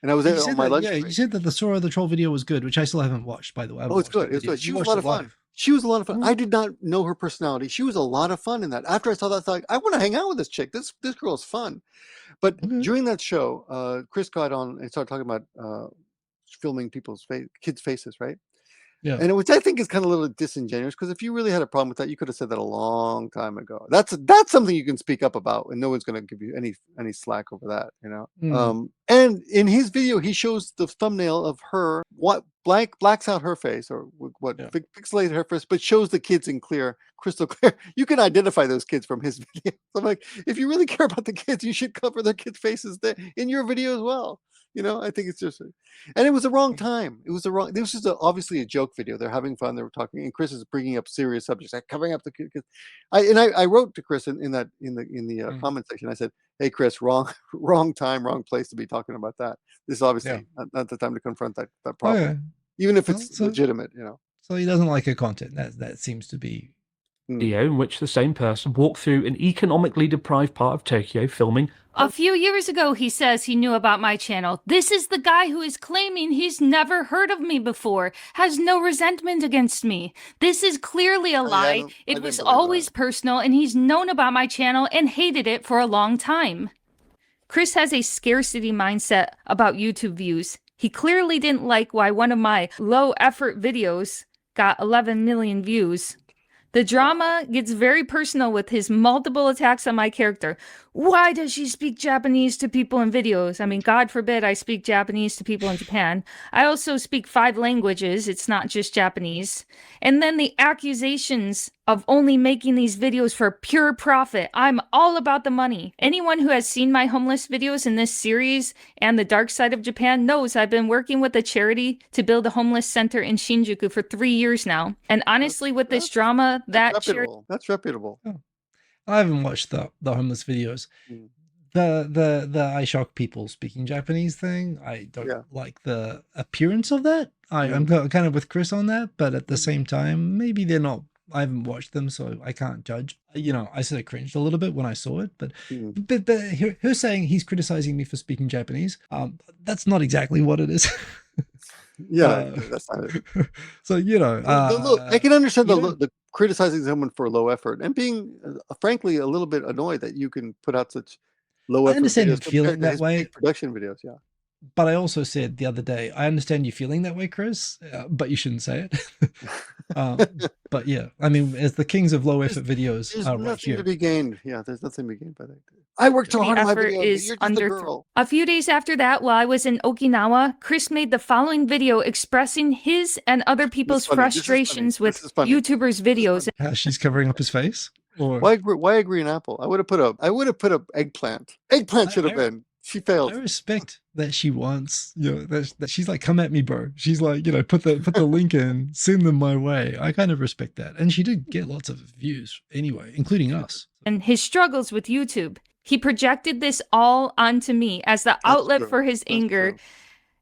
and I was there on my lunch break. You said that the Sora the Troll video was good, which I still haven't watched, by the way. It's good. It's good. She was a lot of fun. She was a lot of fun. I did not know her personality. She was a lot of fun in that. After I saw that, I thought, I want to hang out with this chick. This girl is fun. But during that show, Chris got on and started talking about filming people's kids' faces, right? Yeah. And which I think is kind of a little disingenuous, because if you really had a problem with that, you could have said that a long time ago. That's something you can speak up about, and no one's going to give you any slack over that, you know. And in his video, he shows the thumbnail of her blacks out her face, or pixelates her face, but shows the kids in crystal clear. You can identify those kids from his video. So I'm like, if you really care about the kids, you should cover their kids' faces in your video as well. You know, I think it's just, and it was the wrong time. It was the wrong. This is obviously a joke video. They're having fun. They were talking, and Chris is bringing up serious subjects, like covering up the kids. I wrote to Chris in the comment section. I said, "Hey, Chris, wrong time, wrong place to be talking about that. This is obviously not the time to confront that problem, even if it's legitimate." You know. So he doesn't like her content. That seems to be. Video in which the same person walked through an economically deprived part of Tokyo filming. A few years ago, he says he knew about my channel. This is the guy who is claiming he's never heard of me before, has no resentment against me. This is clearly a lie. It was always personal, and he's known about my channel and hated it for a long time. Chris has a scarcity mindset about YouTube views. He clearly didn't like why one of my low-effort videos got 11 million views. The drama gets very personal with his multiple attacks on my character. Why does she speak Japanese to people in videos? I mean, God forbid I speak Japanese to people in Japan. I also speak 5 languages. It's not just Japanese. And then the accusations of only making these videos for pure profit. I'm all about the money. Anyone who has seen my homeless videos in this series and the dark side of Japan knows I've been working with a charity to build a homeless center in Shinjuku for 3 years now. And honestly, with this drama, that's reputable. Oh. I haven't watched the homeless videos. The I shock people speaking Japanese thing. I don't like the appearance of that. I'm kind of with Chris on that, but at the same time, maybe they're not. I haven't watched them, so I can't judge. You know, I sort of cringed a little bit when I saw it, but her saying he's criticizing me for speaking Japanese. That's not exactly what it is. That's not it. So you know, look, I can understand the criticizing someone for low effort and being, frankly, a little bit annoyed that you can put out such low effort. I understand videos feeling that way. Production videos, But I also said the other day, I understand you feeling that way, Chris, but you shouldn't say it. But yeah, I mean, as the kings of low effort videos, there's right nothing here. to be gained. Yeah, there's nothing to be gained by that. I worked so hard on my video. Is You're just a under girl. A few days after that, while I was in Okinawa, Chris made the following video expressing his and other people's frustrations with YouTubers' videos. She's covering up his face. Or Why a green apple? I would have put a eggplant. Eggplant should have been. She failed. I respect that she wants, you know, that she's like, come at me, bro. She's like, you know, put the link in, send them my way. I kind of respect that. And she did get lots of views anyway, including us. And his struggles with YouTube. He projected this all onto me as the outlet for his anger.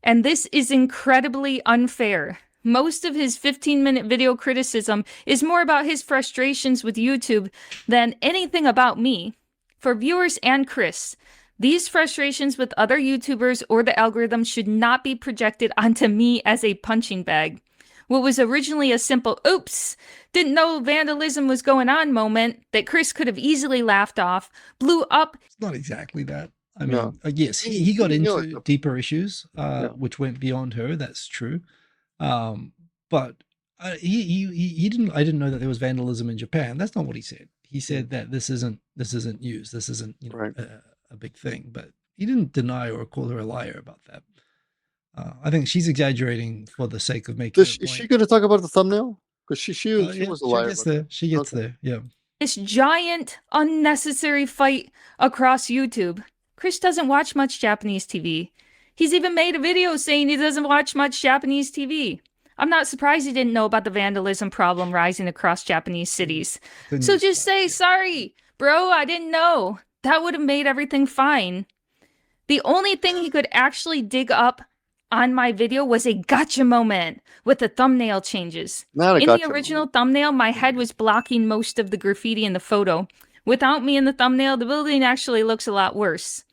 And this is incredibly unfair. Most of his 15-minute video criticism is more about his frustrations with YouTube than anything about me. For viewers and Chris, these frustrations with other YouTubers or the algorithm should not be projected onto me as a punching bag. What was originally a simple, oops, didn't know vandalism was going on moment that Chris could have easily laughed off, blew up. It's not exactly that. I mean, yes, he got into deeper issues, which went beyond her. That's true. But he didn't. I didn't know that there was vandalism in Japan. That's not what he said. He said that this isn't news. This isn't a big thing. But he didn't deny or call her a liar about that. I think she's exaggerating for the sake of making. Is she going to talk about the thumbnail? Because she was a liar. She gets there. Yeah. This giant, unnecessary fight across YouTube. Chris doesn't watch much Japanese TV. He's even made a video saying he doesn't watch much Japanese TV. I'm not surprised he didn't know about the vandalism problem rising across Japanese cities. So just say, sorry, bro, I didn't know. That would have made everything fine. The only thing he could actually dig up on my video was a gotcha moment with the thumbnail changes. In the original thumbnail, my head was blocking most of the graffiti in the photo. Without me in the thumbnail, the building actually looks a lot worse.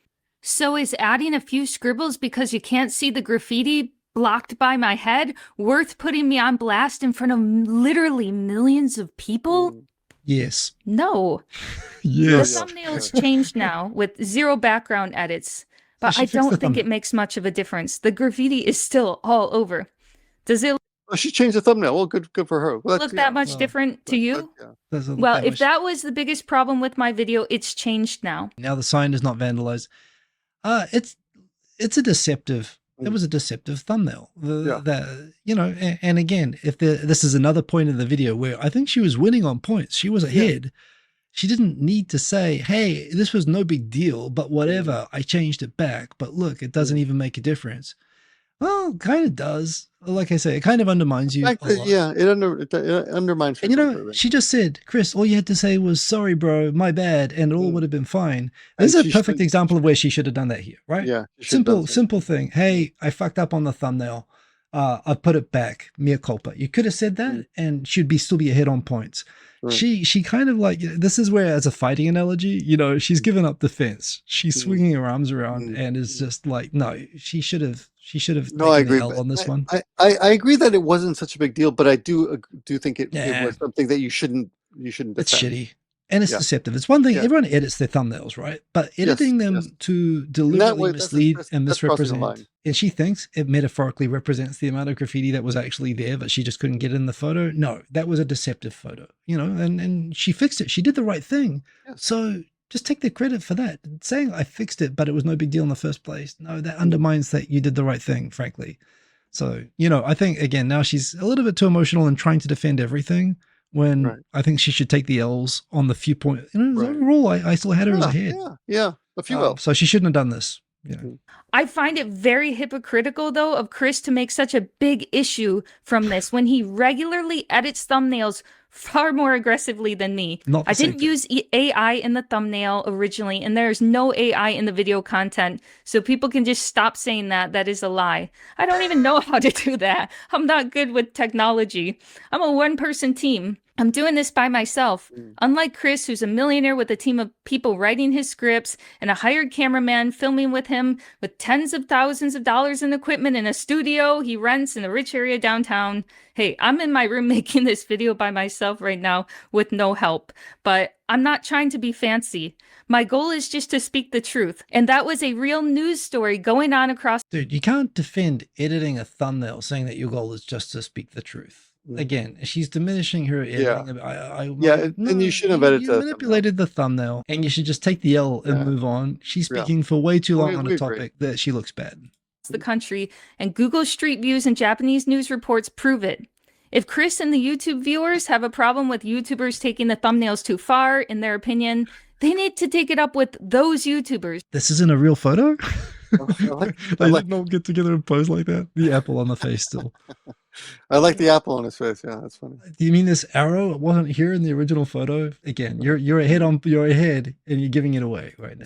So is adding a few scribbles because you can't see the graffiti blocked by my head worth putting me on blast in front of literally millions of people? Yes. No. Yes. The thumbnail's changed now with 0 background edits, but she I fixed the don't think thumbnail. it makes much of a difference. The graffiti is still all over. Does it Oh, she changed the thumbnail. Well, good for her. Well, look that much different to you? Doesn't look Well, that if much- that was the biggest problem with my video, it's changed now. Now the sign is not vandalized. It's a deceptive. It was a deceptive thumbnail. That, you know, and again, if this is another point in the video where I think she was winning on points. She was ahead. She didn't need to say, "Hey, this was no big deal, but whatever. I changed it back. But look, it doesn't even make a difference." Well, kind of does. Like I say, it kind of undermines you. Yeah, it undermines. And you know, she just said, "Chris, all you had to say was sorry, bro, my bad, and it all would have been fine." This is a perfect example of where she should have done that here, right? Yeah, she should have done simple thing. Hey, I fucked up on the thumbnail. I put it back. Mea culpa. You could have said that, and she'd still be ahead on points. Right. She kind of like, this is where, as a fighting analogy, you know, she's given up defense. She's swinging her arms around and is just like, no, she should have No, I taken the agree. L on this one. I agree that it wasn't such a big deal, but I do think it was something that you shouldn't defend. It's shitty. And it's deceptive. It's one thing, everyone edits their thumbnails, right? But editing them to deliberately mislead and misrepresent. And she thinks it metaphorically represents the amount of graffiti that was actually there, but she just couldn't get it in the photo. No, that was a deceptive photo, you know, and she fixed it. She did the right thing. So just take the credit for that. Saying I fixed it, but it was no big deal in the first place. No, that undermines that you did the right thing, frankly. So, you know, I think, again, now she's a little bit too emotional and trying to defend everything, when I think she should take the L's on the few points. You know, overall, I still had her as ahead. Yeah, a few L's. So she shouldn't have done this. Yeah. I find it very hypocritical, though, of Chris to make such a big issue from this when he regularly edits thumbnails far more aggressively than me. I didn't use AI in the thumbnail originally, and there's no AI in the video content, so people can just stop saying that. That is a lie. I don't even know how to do that. I'm not good with technology. I'm a one-person team. I'm doing this by myself. Unlike Chris, who's a millionaire with a team of people writing his scripts and a hired cameraman filming with him with tens of thousands of dollars in equipment in a studio he rents in a rich area downtown. Hey, I'm in my room making this video by myself right now with no help, but I'm not trying to be fancy. My goal is just to speak the truth. And that was a real news story going on across. Dude, you can't defend editing a thumbnail saying that your goal is just to speak the truth. Again, she's diminishing her editing. And you shouldn't have edited. You manipulated the thumbnail, and you should just take the L and move on. She's speaking for way too long on a topic that she looks bad. The country, and Google Street Views and Japanese news reports prove it. If Chris and the YouTube viewers have a problem with YouTubers taking the thumbnails too far, in their opinion, they need to take it up with those YouTubers. This isn't a real photo? They did not get together and pose like that? The apple on the face still. I like the apple on his face. Yeah, that's funny. Do you mean this arrow wasn't here in the original photo? Again, you're ahead, and you're giving it away right now.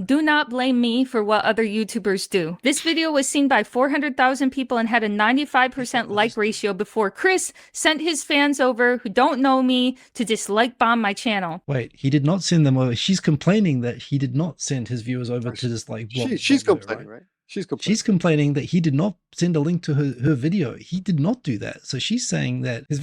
Do not blame me for what other YouTubers do. This video was seen by 400,000 people and had a 95% like ratio before Chris sent his fans over who don't know me to dislike bomb my channel. Wait, he did not send them over. She's complaining that he did not send his viewers over to dislike. She's complaining, right? She's complaining that he did not send a link to her video. He did not do that. So she's saying that her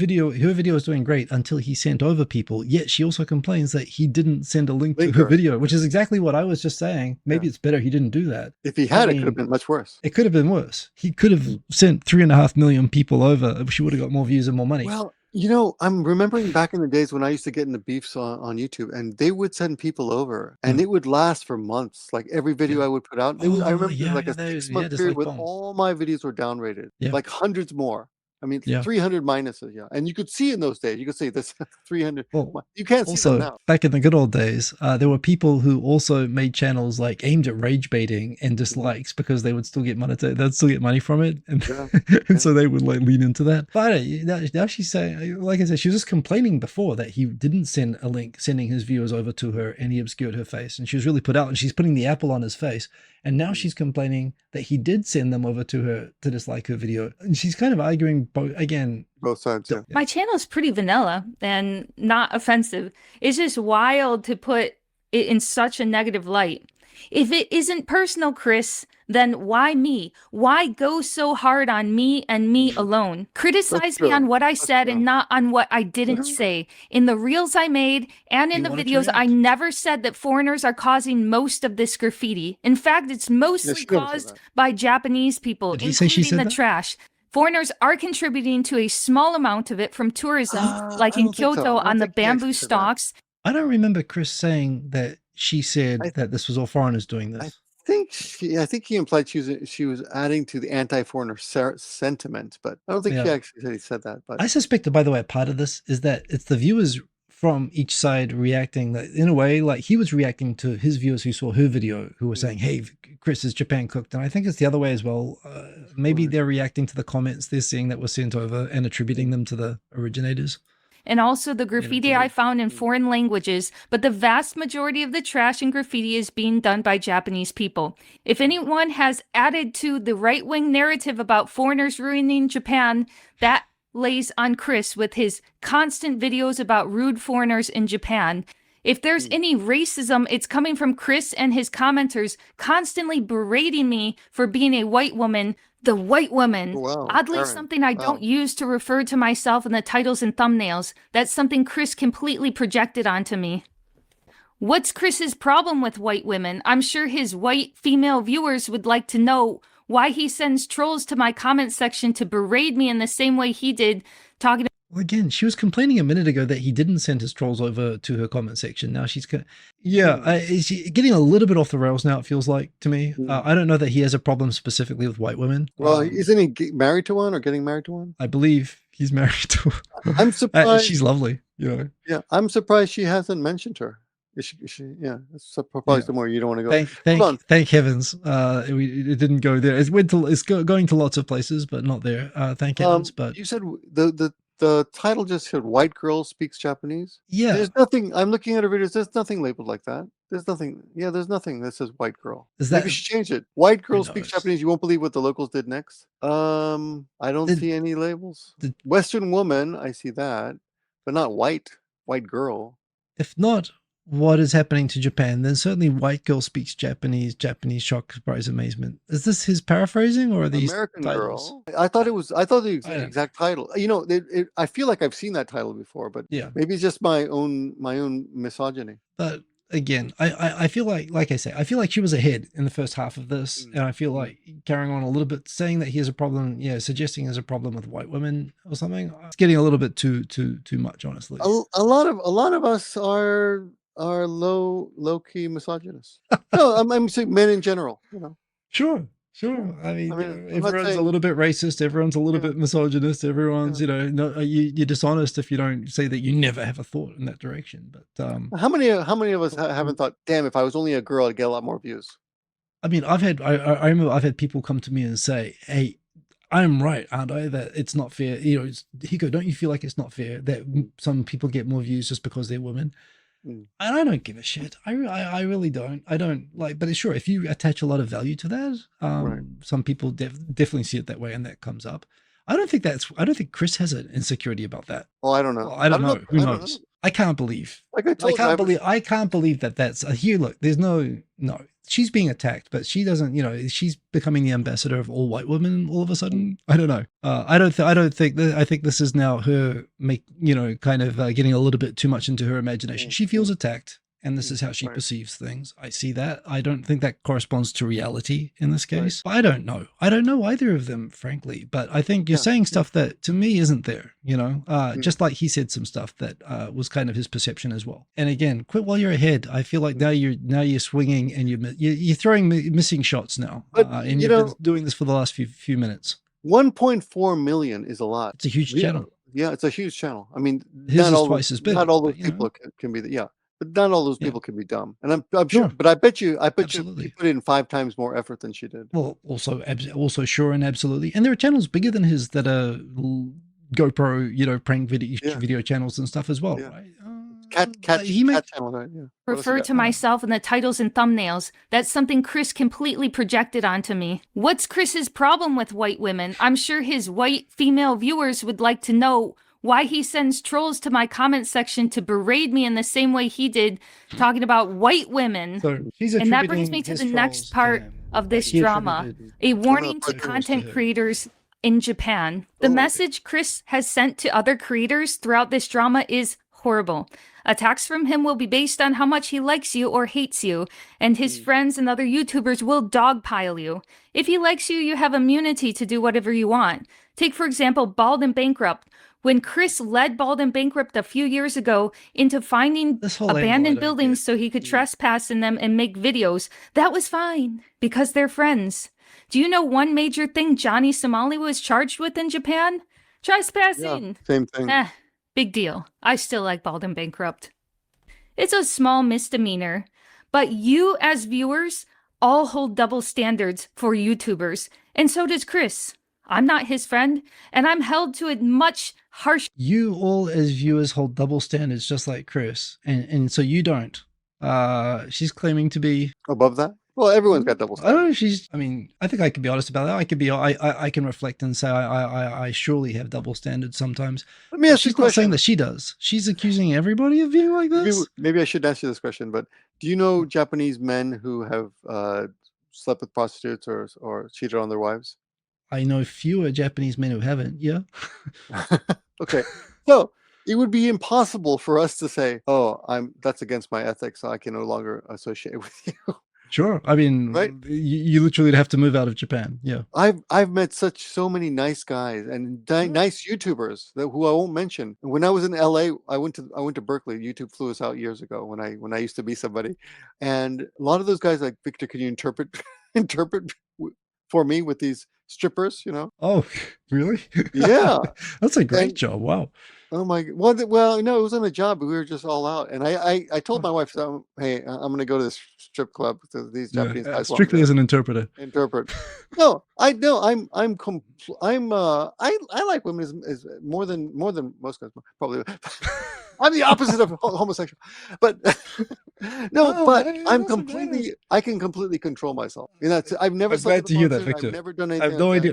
video is doing great until he sent over people. Yet she also complains that he didn't send a link to her video, which is exactly what I was just saying. Maybe it's better he didn't do that. If he had, it could have been much worse. It could have been worse. He could have sent 3.5 million people over. She would have got more views and more money. Well, you know, I'm remembering back in the days when I used to get in the beefs on YouTube, and they would send people over, and it would last for months. Like every video I would put out, I remember like a 6-month period where all my videos were downrated, like hundreds more. I mean, 300 minuses, and you could see in those days, you could see this 300. You can't see them now. Back in the good old days, there were people who also made channels like aimed at rage baiting and dislikes because they would still get money. They'd still get money from it, and so they would like lean into that. But now she's saying, like I said, she was just complaining before that he didn't send a link, sending his viewers over to her, and he obscured her face, and she was really put out. And she's putting the apple on his face, And now she's complaining that he did send them over to her to dislike her video. And she's kind of arguing both sides. Yeah. My channel is pretty vanilla and not offensive. It's just wild to put it in such a negative light. If it isn't personal, Chris, then why me? Why go so hard on me and me alone? Criticize me on what I said and not on what I didn't say. In the reels I made and in the videos, I never said that foreigners are causing most of this graffiti. In fact, it's mostly caused by Japanese people, including the trash. Foreigners are contributing to a small amount of it from tourism, like in Kyoto on the bamboo stalks. I don't remember Chris saying that she said that this was all foreigners doing this. I think he implied she was adding to the anti-foreigner sentiment, but I don't think she actually said that. But I suspect that, by the way, part of this is that it's the viewers from each side reacting that in a way, like he was reacting to his viewers who saw her video, who were saying, "Hey, Chris, is Japan cooked?" And I think it's the other way as well. Maybe they're reacting to the comments they're seeing that were sent over and attributing them to the originators. And also the graffiti I found in foreign languages, but the vast majority of the trash and graffiti is being done by Japanese people. If anyone has added to the right-wing narrative about foreigners ruining Japan, that lays on Chris with his constant videos about rude foreigners in Japan. If there's any racism, it's coming from Chris and his commenters constantly berating me for being a white woman. The white woman. Wow, Oddly, Karen. something I don't use to refer to myself in the titles and thumbnails. That's something Chris completely projected onto me. What's Chris's problem with white women? I'm sure his white female viewers would like to know why he sends trolls to my comment section to berate me in the same way he did, talking Well, again, she was complaining a minute ago that he didn't send his trolls over to her comment section. Now she's is she getting a little bit off the rails now, it feels like to me. I don't know that he has a problem specifically with white women. Well, isn't he married to one or getting married to one? I believe he's married to one. I'm surprised. She's lovely, you know. Yeah, I'm surprised she hasn't mentioned her. Yeah, it's probably somewhere you don't want to go. Thank heavens, it didn't go there. It's going to lots of places, but not there. Thank heavens. But you said the title just said "White Girl Speaks Japanese." Yeah, there's nothing. I'm looking at her videos. There's nothing labeled like that. There's nothing. Yeah, there's nothing that says "White Girl." Maybe you should change it. "White Girl Speaks Japanese." You won't believe what the locals did next. I don't see any labels. Western woman, I see that, but not white. White girl. If not, what is happening to Japan? Then certainly "White Girl Speaks Japanese." Japanese shock, surprise, amazement. Is this his paraphrasing or are these American titles? Girl? I thought the exact title. You know, I feel like I've seen that title before, but maybe it's just my own misogyny. But again, I feel like I say, I feel like she was ahead in the first half of this, and I feel like carrying on a little bit, saying that he has a problem, suggesting there's a problem with white women or something. It's getting a little bit too much, honestly. A lot of us are low key misogynists. No, I'm saying men in general. You know. Sure. I mean everyone's a little bit racist. Everyone's a little bit misogynist. Everyone's, you're dishonest if you don't say that you never have a thought in that direction. But how many of us haven't thought, damn, if I was only a girl, I'd get a lot more views? I mean, I remember I've had people come to me and say, "Hey, I'm right, aren't I? That it's not fair. Hiko, don't you feel like it's not fair that some people get more views just because they're women?" And I don't give a shit. I really don't. I don't like, but it's sure if you attach a lot of value to that, some people definitely see it that way, and that comes up. I don't think Chris has an insecurity about that. Oh, I don't know. Well, I don't know. Who knows? I can't believe. I can't believe that that's here. Look, there's no. She's being attacked, but she doesn't. She's becoming the ambassador of all white women all of a sudden. I don't know. I think this is now her kind of getting a little bit too much into her imagination. She feels attacked, and this is how she perceives things. I see that. I don't think that corresponds to reality in this case. But I don't know. I don't know either of them, frankly. But I think you're saying stuff that to me isn't there. Just like he said some stuff that was kind of his perception as well. And again, quit while you're ahead. I feel like now you're swinging and you're throwing missing shots now. And you've been doing this for the last few minutes. 1.4 million is a lot. It's a huge channel. Yeah, it's a huge channel. I mean, his is twice as big. Not all those people can be but not all those people can be dumb. And I'm sure, but I bet you he put in 5 times more effort than she did. Well, also sure and absolutely. And there are channels bigger than his that are GoPro, prank video channels and stuff as well, right? he makes cat channel, right? Yeah. Refer to myself in the titles and thumbnails. That's something Chris completely projected onto me. What's Chris's problem with white women? I'm sure his white female viewers would like to know why he sends trolls to my comment section to berate me in the same way he did, talking about white women. So and that brings me to the next part of this drama, a warning to content creators in Japan. The message Chris has sent to other creators throughout this drama is horrible. Attacks from him will be based on how much he likes you or hates you, and his friends and other YouTubers will dogpile you. If he likes you, you have immunity to do whatever you want. Take, for example, Bald and Bankrupt. When Chris led Bald and Bankrupt a few years ago into finding abandoned buildings so he could trespass in them and make videos, that was fine, because they're friends. Do you know one major thing Johnny Somali was charged with in Japan? Trespassing. Yeah, same thing. Big deal. I still like Bald and Bankrupt. It's a small misdemeanor, but you as viewers all hold double standards for YouTubers, and so does Chris. I'm not his friend, and I'm held to a much harsher... You all as viewers hold double standards just like Chris, and so you don't. She's claiming to be... above that? Well, everyone's got double standards. I don't know if she's... I mean, I think I could be honest about that. I can reflect and say I surely have double standards sometimes. Let me ask you a She's not question. saying that she does. She's accusing everybody of being like this? Maybe I should ask you this question, but do you know Japanese men who have slept with prostitutes or cheated on their wives? I know fewer Japanese men who haven't, yeah. Okay. So it would be impossible for us to say, oh, that's against my ethics, so I can no longer associate with you. Sure. I mean, right? You literally have to move out of Japan. Yeah. I've met so many nice guys and nice YouTubers who I won't mention. When I was in LA, I went to Berkeley. YouTube flew us out years ago when I used to be somebody, and a lot of those guys like, Victor, can you interpret for me with these strippers? You know? Oh, really? Yeah. That's a great job. Wow. Oh my! Well, no, it wasn't a job. But we were just all out, and I told my wife, "Hey, I'm going to go to this strip club with these Japanese guys." Strictly as an interpreter. Interpret. No, I know. I like women as more than most guys probably. I'm the opposite of homosexual, but no, but I can completely control myself. You know, I've never. I'm glad to hear that, Victor. I've never done anything.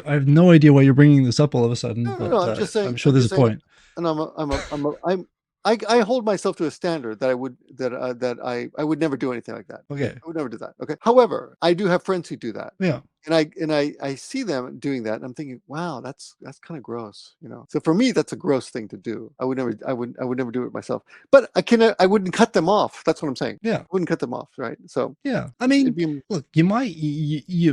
I have no idea why you're bringing this up all of a sudden. No, I'm just saying. I'm sure there's a point. And I hold myself to a standard that I would never do anything like that. Okay. I would never do that. Okay. However, I do have friends who do that. Yeah. And I see them doing that, and I'm thinking, wow, that's kind of gross, you know. So for me, that's a gross thing to do. I would never do it myself. But I wouldn't cut them off. That's what I'm saying. Yeah. I wouldn't cut them off, right? So yeah. I mean, look, you might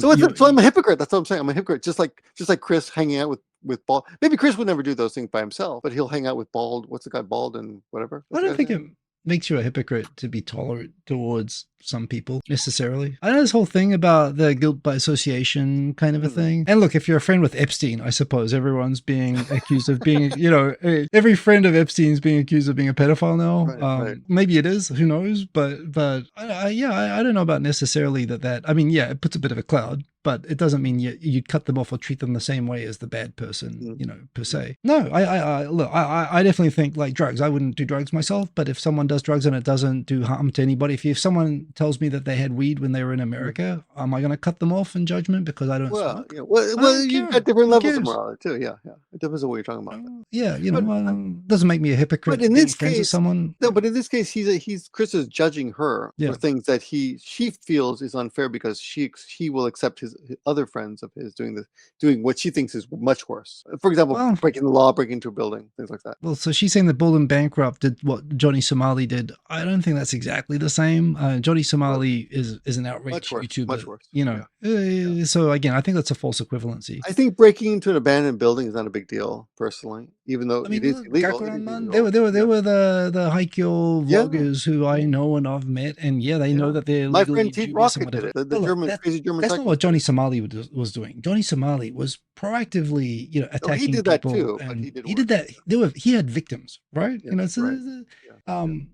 so I'm a hypocrite. That's what I'm saying. I'm a hypocrite, just like Chris hanging out with Bald. Maybe Chris would never do those things by himself, but he'll hang out with Bald. What's the guy, Bald and whatever? I don't think it makes you a hypocrite to be tolerant towards some people necessarily. I know this whole thing about the guilt by association kind of a thing. And look, if you're a friend with Epstein, I suppose everyone's being accused of being, you know, every friend of Epstein's being accused of being a pedophile now. Right. Maybe it is, who knows? But I don't know about necessarily that. I mean, yeah, it puts a bit of a cloud, but it doesn't mean you cut them off or treat them the same way as the bad person, you know, per se. No, I definitely think like drugs. I wouldn't do drugs myself, but if someone does drugs and it doesn't do harm to anybody, if someone tells me that they had weed when they were in America, am I going to cut them off in judgment because I don't smoke? Yeah, well, you've got different levels of morality too. Yeah. It depends on what you're talking about. Yeah, you know, doesn't make me a hypocrite. But in this case, someone. No, but in this case, Chris is judging her for things that she feels is unfair because she will accept his other friends of his doing what she thinks is much worse. For example, breaking the law, breaking into a building, things like that. Well, so she's saying that Bald and Bankrupt did what Johnny Somali did. I don't think that's exactly the same. Johnny Somali is an outrage YouTuber. Much worse. You know, so again, I think that's a false equivalency. I think breaking into an abandoned building is not a big deal, personally, even though it is illegal. They were the Haikyo vloggers who I know and I've met, and they know that they're my friend T. Rocket did it. The crazy German. That's not what Johnny Somali was doing. Johnny Somali was proactively, you know, attacking he did people. That too, and but he did that. He had victims, right? You know,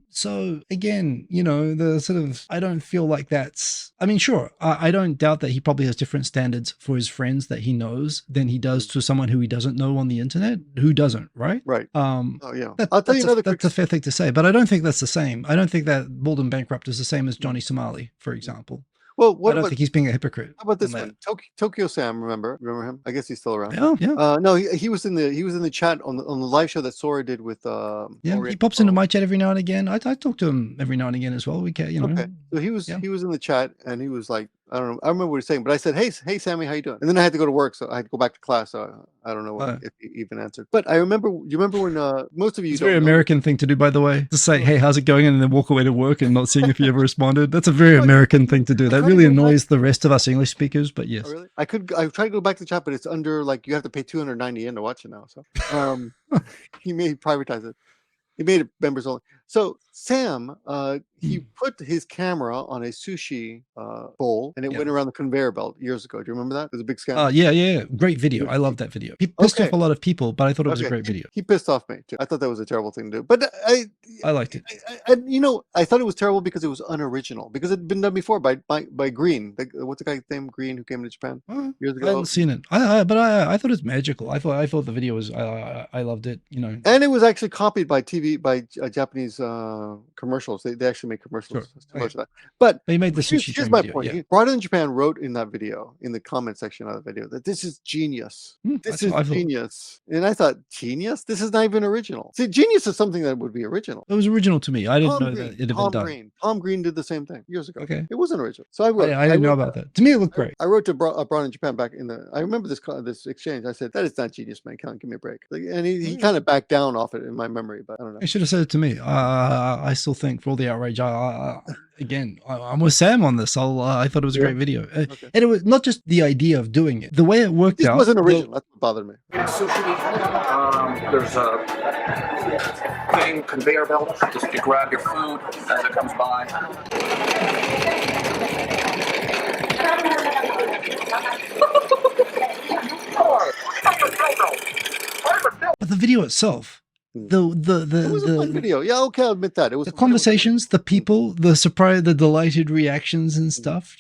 so again, you know, the sort of, I don't feel like that's, I mean, sure, I don't doubt that he probably has different standards for his friends that he knows than he does to someone who he doesn't know on the internet. Who doesn't, different, right? Right. Oh yeah. I'll tell you another. That's a fair thing to say, but I don't think that's the same. I don't think that Bald and Bankrupt is the same as Johnny Somali, for example. Well, I don't think he's being a hypocrite. How about this one? Tokyo Sam, remember him? I guess he's still around. Yeah. No, he was in the chat on the live show that Sora did with he pops into my chat every now and again. I talk to him every now and again as well. We can, Okay. So he was in the chat and he was like, I don't know. I remember what he was saying, but I said, "Hey, Sammy, how you doing?" And then I had to go to work, so I had to go back to class. So I don't know if he even answered. But I remember. You remember when most of you? It's a very American thing to do, by the way. To say, "Hey, how's it going?" and then walk away to work and not seeing if he ever responded. That's a very American thing to do. That really annoys the rest of us English speakers. But yes, Oh, really? I tried to go back to the chat, but it's under like you have to pay 290 yen to watch it now. So he may privatize it. He made it members only. So Sam, he put his camera on a sushi bowl, and it went around the conveyor belt years ago. Do you remember that? It was a big scandal. yeah. Great video. I love that video. He pissed off a lot of people, but I thought it was a great video. He pissed off me too. I thought that was a terrible thing to do. But I liked it. I thought it was terrible because it was unoriginal. Because it had been done before by Green. What's the guy's name? Green, who came to Japan years ago. I haven't seen it. But I thought it was magical. I thought the video was. I loved it. You know. And it was actually copied by Japanese commercials. They actually make commercials similar to that. But they made the sushi. Here's my video, point. Yeah. Brian in Japan wrote in that video, in the comment section of the video, that this is genius. This is genius. And I thought, genius? This is not even original. See, genius is something that would be original. It was original to me. I didn't know that it had been done. Tom Green did the same thing years ago. Okay. It wasn't original. So I wrote. I didn't know about that. To me, it looked great. I wrote to Brian in Japan back in the. I remember this exchange. I said, "That is not genius, man. Come on, give me a break." And he kind of backed down off it in my memory, but I don't know. He should have said it to me. I still think for all the outrage, again, I'm with Sam on this. I thought it was a great video, and it was not just the idea of doing it, the way it worked out. It wasn't original. That's what bothered me. There's a thing, conveyor belt. Just you grab your food as it comes by. But the video itself, it was a fun video. Yeah, okay, I'll admit that. It was the conversations, the people, the surprise, the delighted reactions and stuff,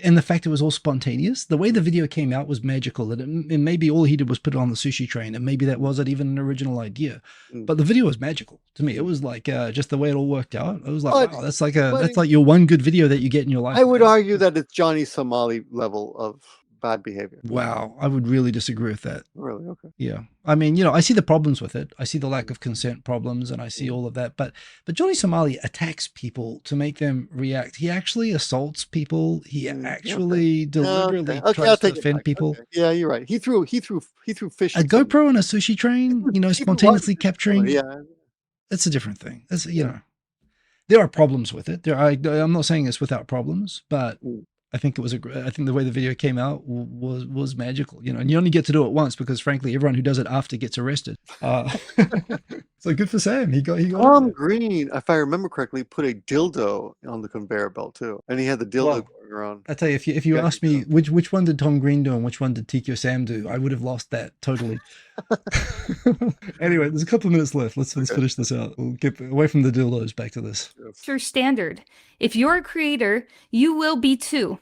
and the fact it was all spontaneous. The way the video came out was magical. And maybe all he did was put it on the sushi train, and maybe that wasn't even an original idea. But the video was magical to me. It was like just the way it all worked out. It was like, wow, that's like your one good video that you get in your life. I would argue that it's Johnny Somali level of bad behavior. Wow, I would really disagree with that. Really? Okay. Yeah. I mean, I see the problems with it. I see the lack of consent problems, and I see all of that. But Johnny Somali attacks people to make them react. He actually assaults people. He actually deliberately tries to offend people. Okay. Yeah, you're right. He threw fish. A GoPro on a sushi train, spontaneously capturing. Yeah. It's a different thing. It's, there are problems with it. I'm not saying it's without problems, but I think I think the way the video came out was magical, and you only get to do it once because, frankly, everyone who does it after gets arrested. So good for Sam. He got Tom Green, if I remember correctly, put a dildo on the conveyor belt too, and he had the dildo going around. I tell you, if you asked me which one did Tom Green do and which one did Tikyo Sam do, I would have lost that totally. Anyway, there's a couple of minutes left. Let's finish this out. We'll get away from the dildos, back to this. Your standard. If you're a creator, you will be too.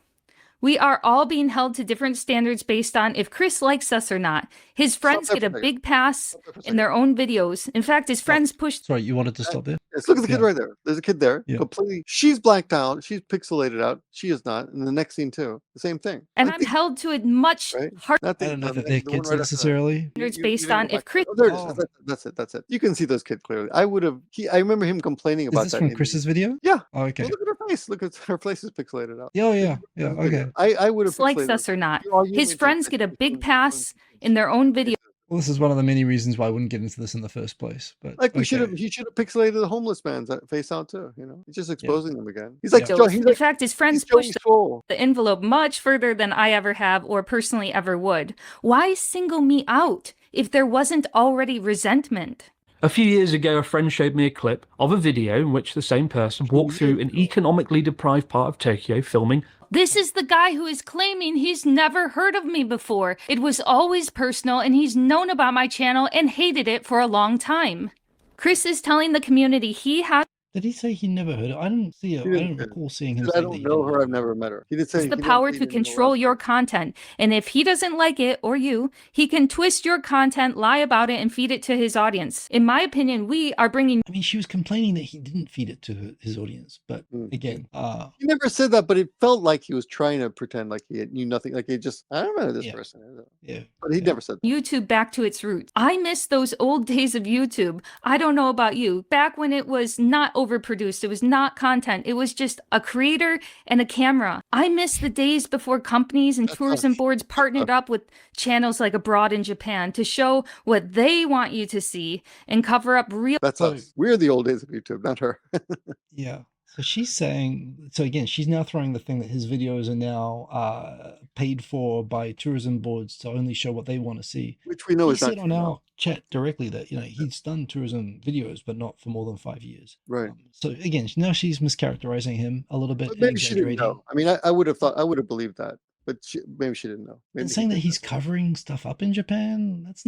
We are all being held to different standards based on if Chris likes us or not. His friends get a big pass in their own videos. In fact, his friends pushed. Sorry, you wanted to stop there? Yes, look at the kid right there. There's a kid there. Completely. She's blacked out. She's pixelated out. She is not. And the next scene too. The same thing. And I'm held to a much harder I don't know that they're kids necessarily. standards based on if Chris. Oh, there it is. That's it. You can see those kids clearly. I remember him complaining about Is that. this from Chris's video? Yeah. Oh, okay. Well, look at her face. Look at her face is pixelated out. Yeah. Okay. I would have likes us or not. His friends get a big pass in their own video. Well, this is one of the many reasons why I wouldn't get into this in the first place. But he should have pixelated the homeless man's face out too. He's just exposing them again. He's like, in fact, his friends pushed the envelope much further than I ever have or personally ever would. Why single me out if there wasn't already resentment? A few years ago, a friend showed me a clip of a video in which the same person walked through an economically deprived part of Tokyo filming. This is the guy who is claiming he's never heard of me before. It was always personal, and he's known about my channel and hated it for a long time. Chris is telling the community he has... Did he say he never heard it? I didn't see it. I don't recall seeing him I saying don't that he know didn't her. I've never met her. He did say It's the he didn't power say to he didn't know control your content. And if he doesn't like it or you, he can twist your content, lie about it, and feed it to his audience. In my opinion, we are bringing. I mean, she was complaining that he didn't feed it to his audience, but again, He never said that, but it felt like he was trying to pretend like he knew nothing. Like he just, I don't know who this person is. Yeah. But he never said that. YouTube back to its roots. I miss those old days of YouTube. I don't know about you. Back when it was not overproduced, it was not content. It was just a creator and a camera. I miss the days before companies and tourism boards partnered up with channels like Abroad in Japan to show what they want you to see and cover up real. That's us. We're the old days of YouTube, not her. Yeah. So she's saying, so again, she's now throwing the thing that his videos are now paid for by tourism boards to only show what they want to see. Which we know he is not said on our chat directly that, you know, he's done tourism videos, but not for more than 5 years. Right. So again, now she's mischaracterizing him a little bit. But maybe she didn't know. I mean, I would have thought, I would have believed that, but maybe she didn't know. Maybe And saying that he's covering stuff up in Japan, that's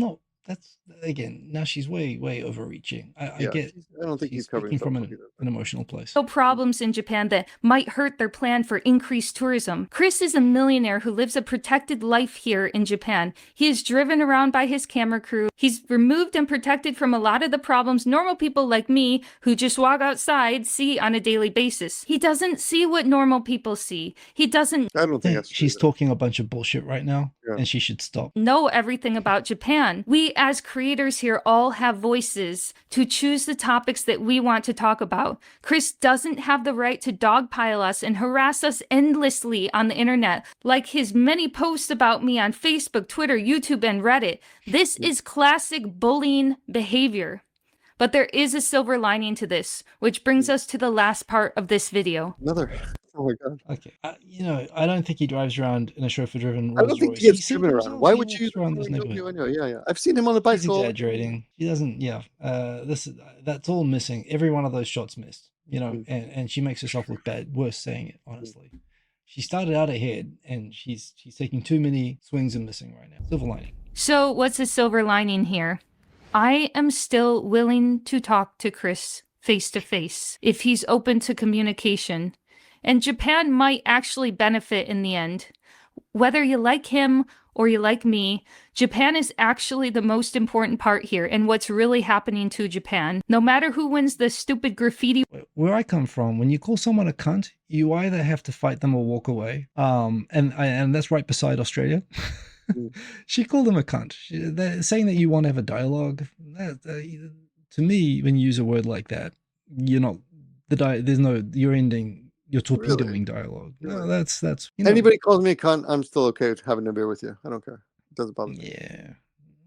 again, now she's way overreaching. I get. I don't think he's covering speaking from stuff an emotional place. Problems in Japan that might hurt their plan for increased tourism. Chris is a millionaire who lives a protected life here in Japan. He is driven around by his camera crew. He's removed and protected from a lot of the problems normal people like me who just walk outside see on a daily basis. He doesn't see what normal people see. He doesn't. I don't think she's talking a bunch of bullshit right now, and she should stop. Know everything about Japan. We as creators here all have voices to choose the topics that we want to talk about. Chris doesn't have the right to dogpile us and harass us endlessly on the internet, like his many posts about me on Facebook, Twitter, YouTube, and Reddit. This is classic bullying behavior. But there is a silver lining to this, which brings us to the last part of this video. Oh my God. Okay. You know, I don't think he drives around in a chauffeur-driven I don't Rolls think Royce. he gets sees driven around. himself, Why he would you walks around this neighborhood? Yeah. I've seen him on the bicycle. He's exaggerating. He doesn't. Yeah. That's all missing. Every one of those shots missed. You know, and she makes herself look bad. Worse saying it, honestly. She started out ahead, and she's taking too many swings and missing right now. Silver lining. So what's the silver lining here? I am still willing to talk to Chris face to face if he's open to communication. And Japan might actually benefit in the end. Whether you like him or you like me, Japan is actually the most important part here and what's really happening to Japan. No matter who wins the stupid graffiti. Where I come from, when you call someone a cunt, you either have to fight them or walk away. And that's right beside Australia. She called him a cunt. They're saying that you want to have a dialogue. To me, when you use a word like that, you're not you're ending. You're torpedoing dialogue. No, that's. You know, anybody calls me a cunt, I'm still okay with having a beer with you. I don't care. It doesn't bother me. Yeah.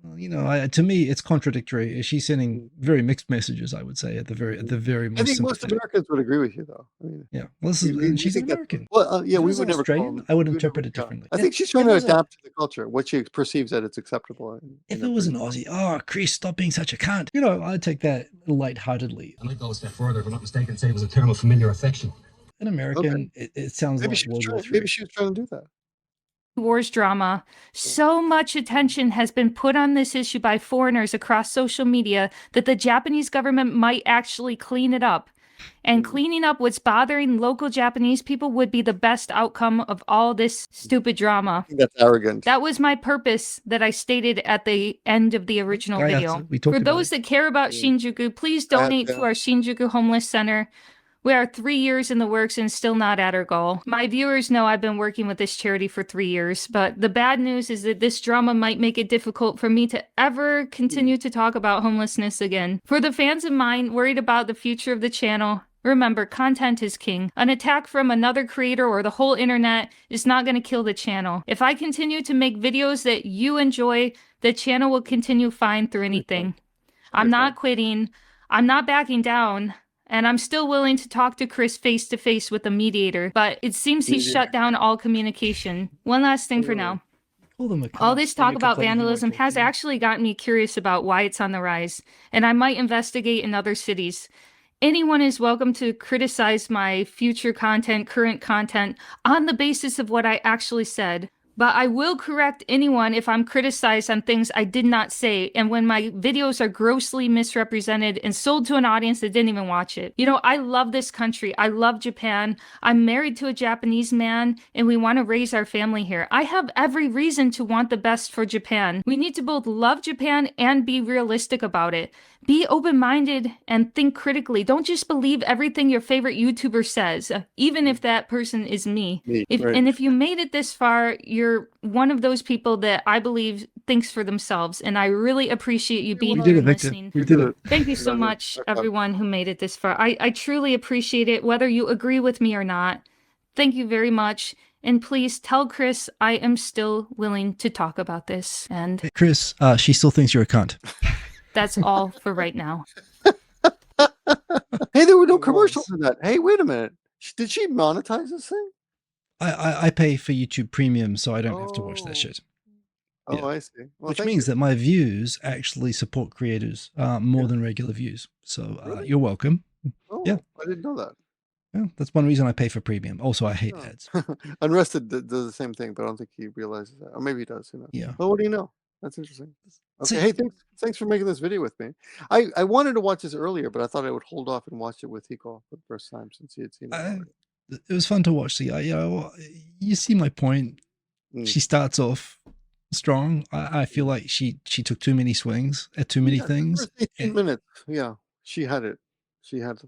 Well, you know, to me, it's contradictory. She's sending very mixed messages. I would say at the very most. I think most Americans would agree with you, though. I mean, yeah. Well, she's American. Well, yeah, if we it would was never. Australian, I would interpret it differently. I think she's trying to adapt to the culture, what she perceives that it's acceptable. If it was an Aussie, Chris, stop being such a cunt. You know, I'd take that lightheartedly. And I'd go a step further, if I'm not mistaken, say it was a term of familiar affection. An American, it sounds maybe like World War III. Maybe she was trying to do that. Wars drama. So much attention has been put on this issue by foreigners across social media that the Japanese government might actually clean it up. And cleaning up what's bothering local Japanese people would be the best outcome of all this stupid drama. I think that's arrogant. That was my purpose that I stated at the end of the original video. For those that care about Shinjuku, please donate to our Shinjuku Homeless Center. We are 3 years in the works and still not at our goal. My viewers know I've been working with this charity for 3 years, but the bad news is that this drama might make it difficult for me to ever continue to talk about homelessness again. For the fans of mine worried about the future of the channel, remember, content is king. An attack from another creator or the whole internet is not going to kill the channel. If I continue to make videos that you enjoy, the channel will continue fine through anything. I'm not quitting. I'm not backing down. And I'm still willing to talk to Chris face to face with a mediator, but it seems he's shut down all communication. One last thing for now. All this talk about vandalism has actually gotten me curious about why it's on the rise, and I might investigate in other cities. Anyone is welcome to criticize my future content, current content, on the basis of what I actually said. But I will correct anyone if I'm criticized on things I did not say, and when my videos are grossly misrepresented and sold to an audience that didn't even watch it. You know, I love this country. I love Japan. I'm married to a Japanese man, and we want to raise our family here. I have every reason to want the best for Japan. We need to both love Japan and be realistic about it. Be open-minded and think critically. Don't just believe everything your favorite YouTuber says, even if that person is me. And if you made it this far, you're one of those people that I believe thinks for themselves. And I really appreciate you being here and listening. We did it. Thank you so much, everyone who made it this far. I truly appreciate it, whether you agree with me or not. Thank you very much. And please tell Chris I am still willing to talk about this. And Chris, she still thinks you're a cunt. that's all for right now. Hey, there were no commercials in that. Hey, wait a minute. Did she monetize this thing? I pay for YouTube Premium, so I don't have to watch that shit. Oh, Yeah. I see. Well, Which thank means you. that my views actually support creators more than regular views. So you're welcome. Oh, Yeah. I didn't know that. Yeah, that's one reason I pay for Premium. Also, I hate ads. Unrested does the same thing, but I don't think he realizes that. Or maybe he does. Who knows? Yeah. Well, what do you know? That's interesting. See- Okay. Hey, thanks for making this video with me. I wanted to watch this earlier, but I thought I would hold off and watch it with Hiko for the first time since he had seen it. already. It was fun to watch the guy. You know, you see my point. She starts off strong. I feel like she took too many swings at too many things. First 18 minutes. Yeah, she had it. She had.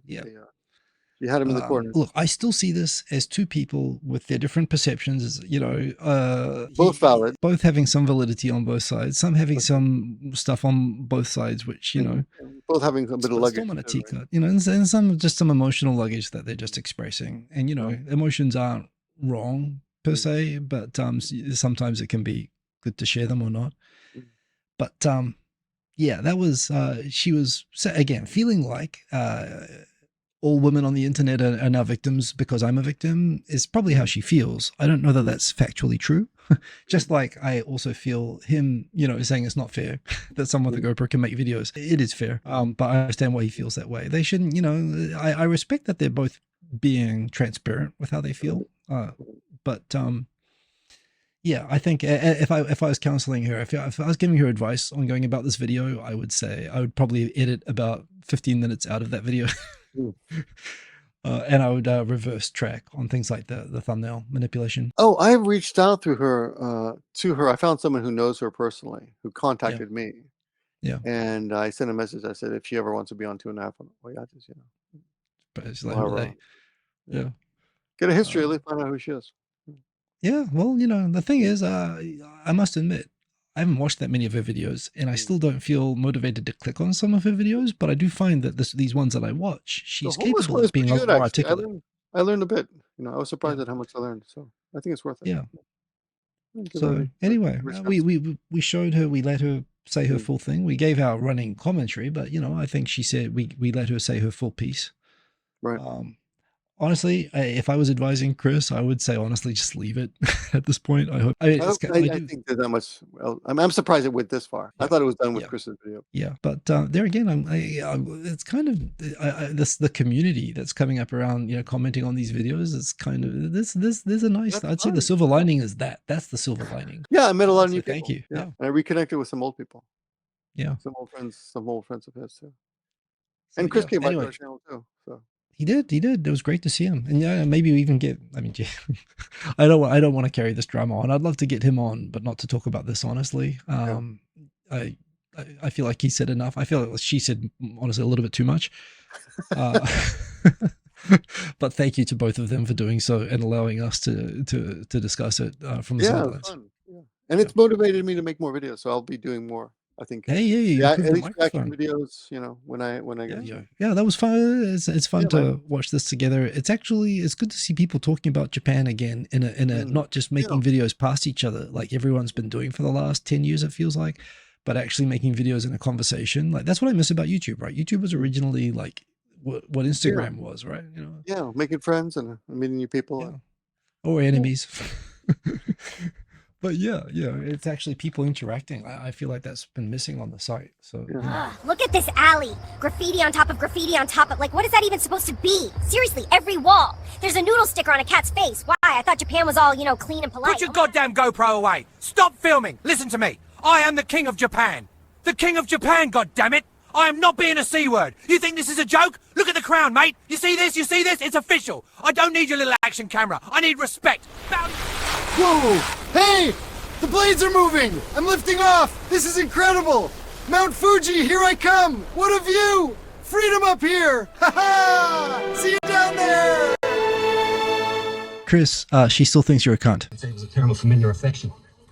She had him in the corner. Look, I still see this as two people with their different perceptions. You know, Both valid. both having some validity on both sides. Some having some stuff on both sides, which you know, Both having a bit of it's luggage. storm on a too, right? teacup. You know, and some just some emotional luggage that they're just expressing. And you know, emotions aren't wrong per se, but sometimes it can be good to share them or not. But yeah, that was she was again feeling like all women on the internet are now victims because I'm a victim is probably how she feels. I don't know that that's factually true. Just like I also feel him, you know, saying it's not fair that someone with a GoPro can make videos. It is fair, but I understand why he feels that way. They shouldn't, you know. I respect that they're both being transparent with how they feel, but yeah, I think if I was counseling her, if I was giving her advice on going about this video, I would say I would probably edit about 15 minutes out of that video. And I would reverse track on things like the thumbnail manipulation. Oh, I reached out through her to her. I found someone who knows her personally who contacted me. Yeah. And I sent a message. I said, if she ever wants to be on 2.5, well, yeah, just, you know. But it's like, who are they? Yeah. Get a history, at least find out who she is. Yeah, well, you know, the thing is, I must admit, I haven't watched that many of her videos, and I still don't feel motivated to click on some of her videos, but I do find that these ones that I watch, she's capable of being a lot more articulate. I learned a bit. You know, I was surprised at how much I learned, so I think it's worth it. Yeah. So anyway, we showed her, we let her say her full thing. We gave our running commentary, but you know, I think she said we let her say her full piece. Right. Honestly, if I was advising Chris, I would say honestly, just leave it at this point. I hope. I think there's that much. Well, I'm surprised it went this far. I thought it was done with Chris's video. Yeah, but there again, it's kind of the community that's coming up around, you know, commenting on these videos. It's kind of there's a nice. I'd say the silver lining is that's the silver lining. Yeah, I met a lot of new people. Thank you. Yeah, and I reconnected with some old people. Yeah, some old friends of his too. And Chris came back to our channel too. So. He did. It was great to see him, and yeah, maybe we even get. I mean, I don't want to carry this drama on. I'd love to get him on, but not to talk about this. Honestly, I feel like he said enough. I feel like she said honestly a little bit too much. But thank you to both of them for doing so and allowing us to discuss it from the sidelines. Fun. Yeah, and it's motivated me to make more videos, so I'll be doing more. I think. Hey, at least reaction videos. You know, when I get. Yeah, that was fun. It's fun to watch this together. It's good to see people talking about Japan again in a not just making videos past each other like everyone's been doing for the last 10 years. It feels like, but actually making videos in a conversation. Like that's what I miss about YouTube. Right? YouTube was originally like what Instagram was, right? You know. Yeah, making friends and meeting new people. Or enemies. But yeah, it's actually people interacting. I feel like that's been missing on the site. So look at this alley. Graffiti on top of graffiti on top of, like, what is that even supposed to be? Seriously, every wall. There's a noodle sticker on a cat's face. Why? I thought Japan was all, clean and polite. Put your goddamn GoPro away. Stop filming. Listen to me. I am the king of Japan. The king of Japan, goddammit. I am not being a C-word. You think this is a joke? Look at the crown, mate. You see this? You see this? It's official. I don't need your little action camera. I need respect. Whoa! Hey! The blades are moving! I'm lifting off! This is incredible! Mount Fuji, here I come! What a view! Freedom up here! Ha ha! See you down there! Chris, she still thinks you're a cunt. I'd say it was a term of familiar affection.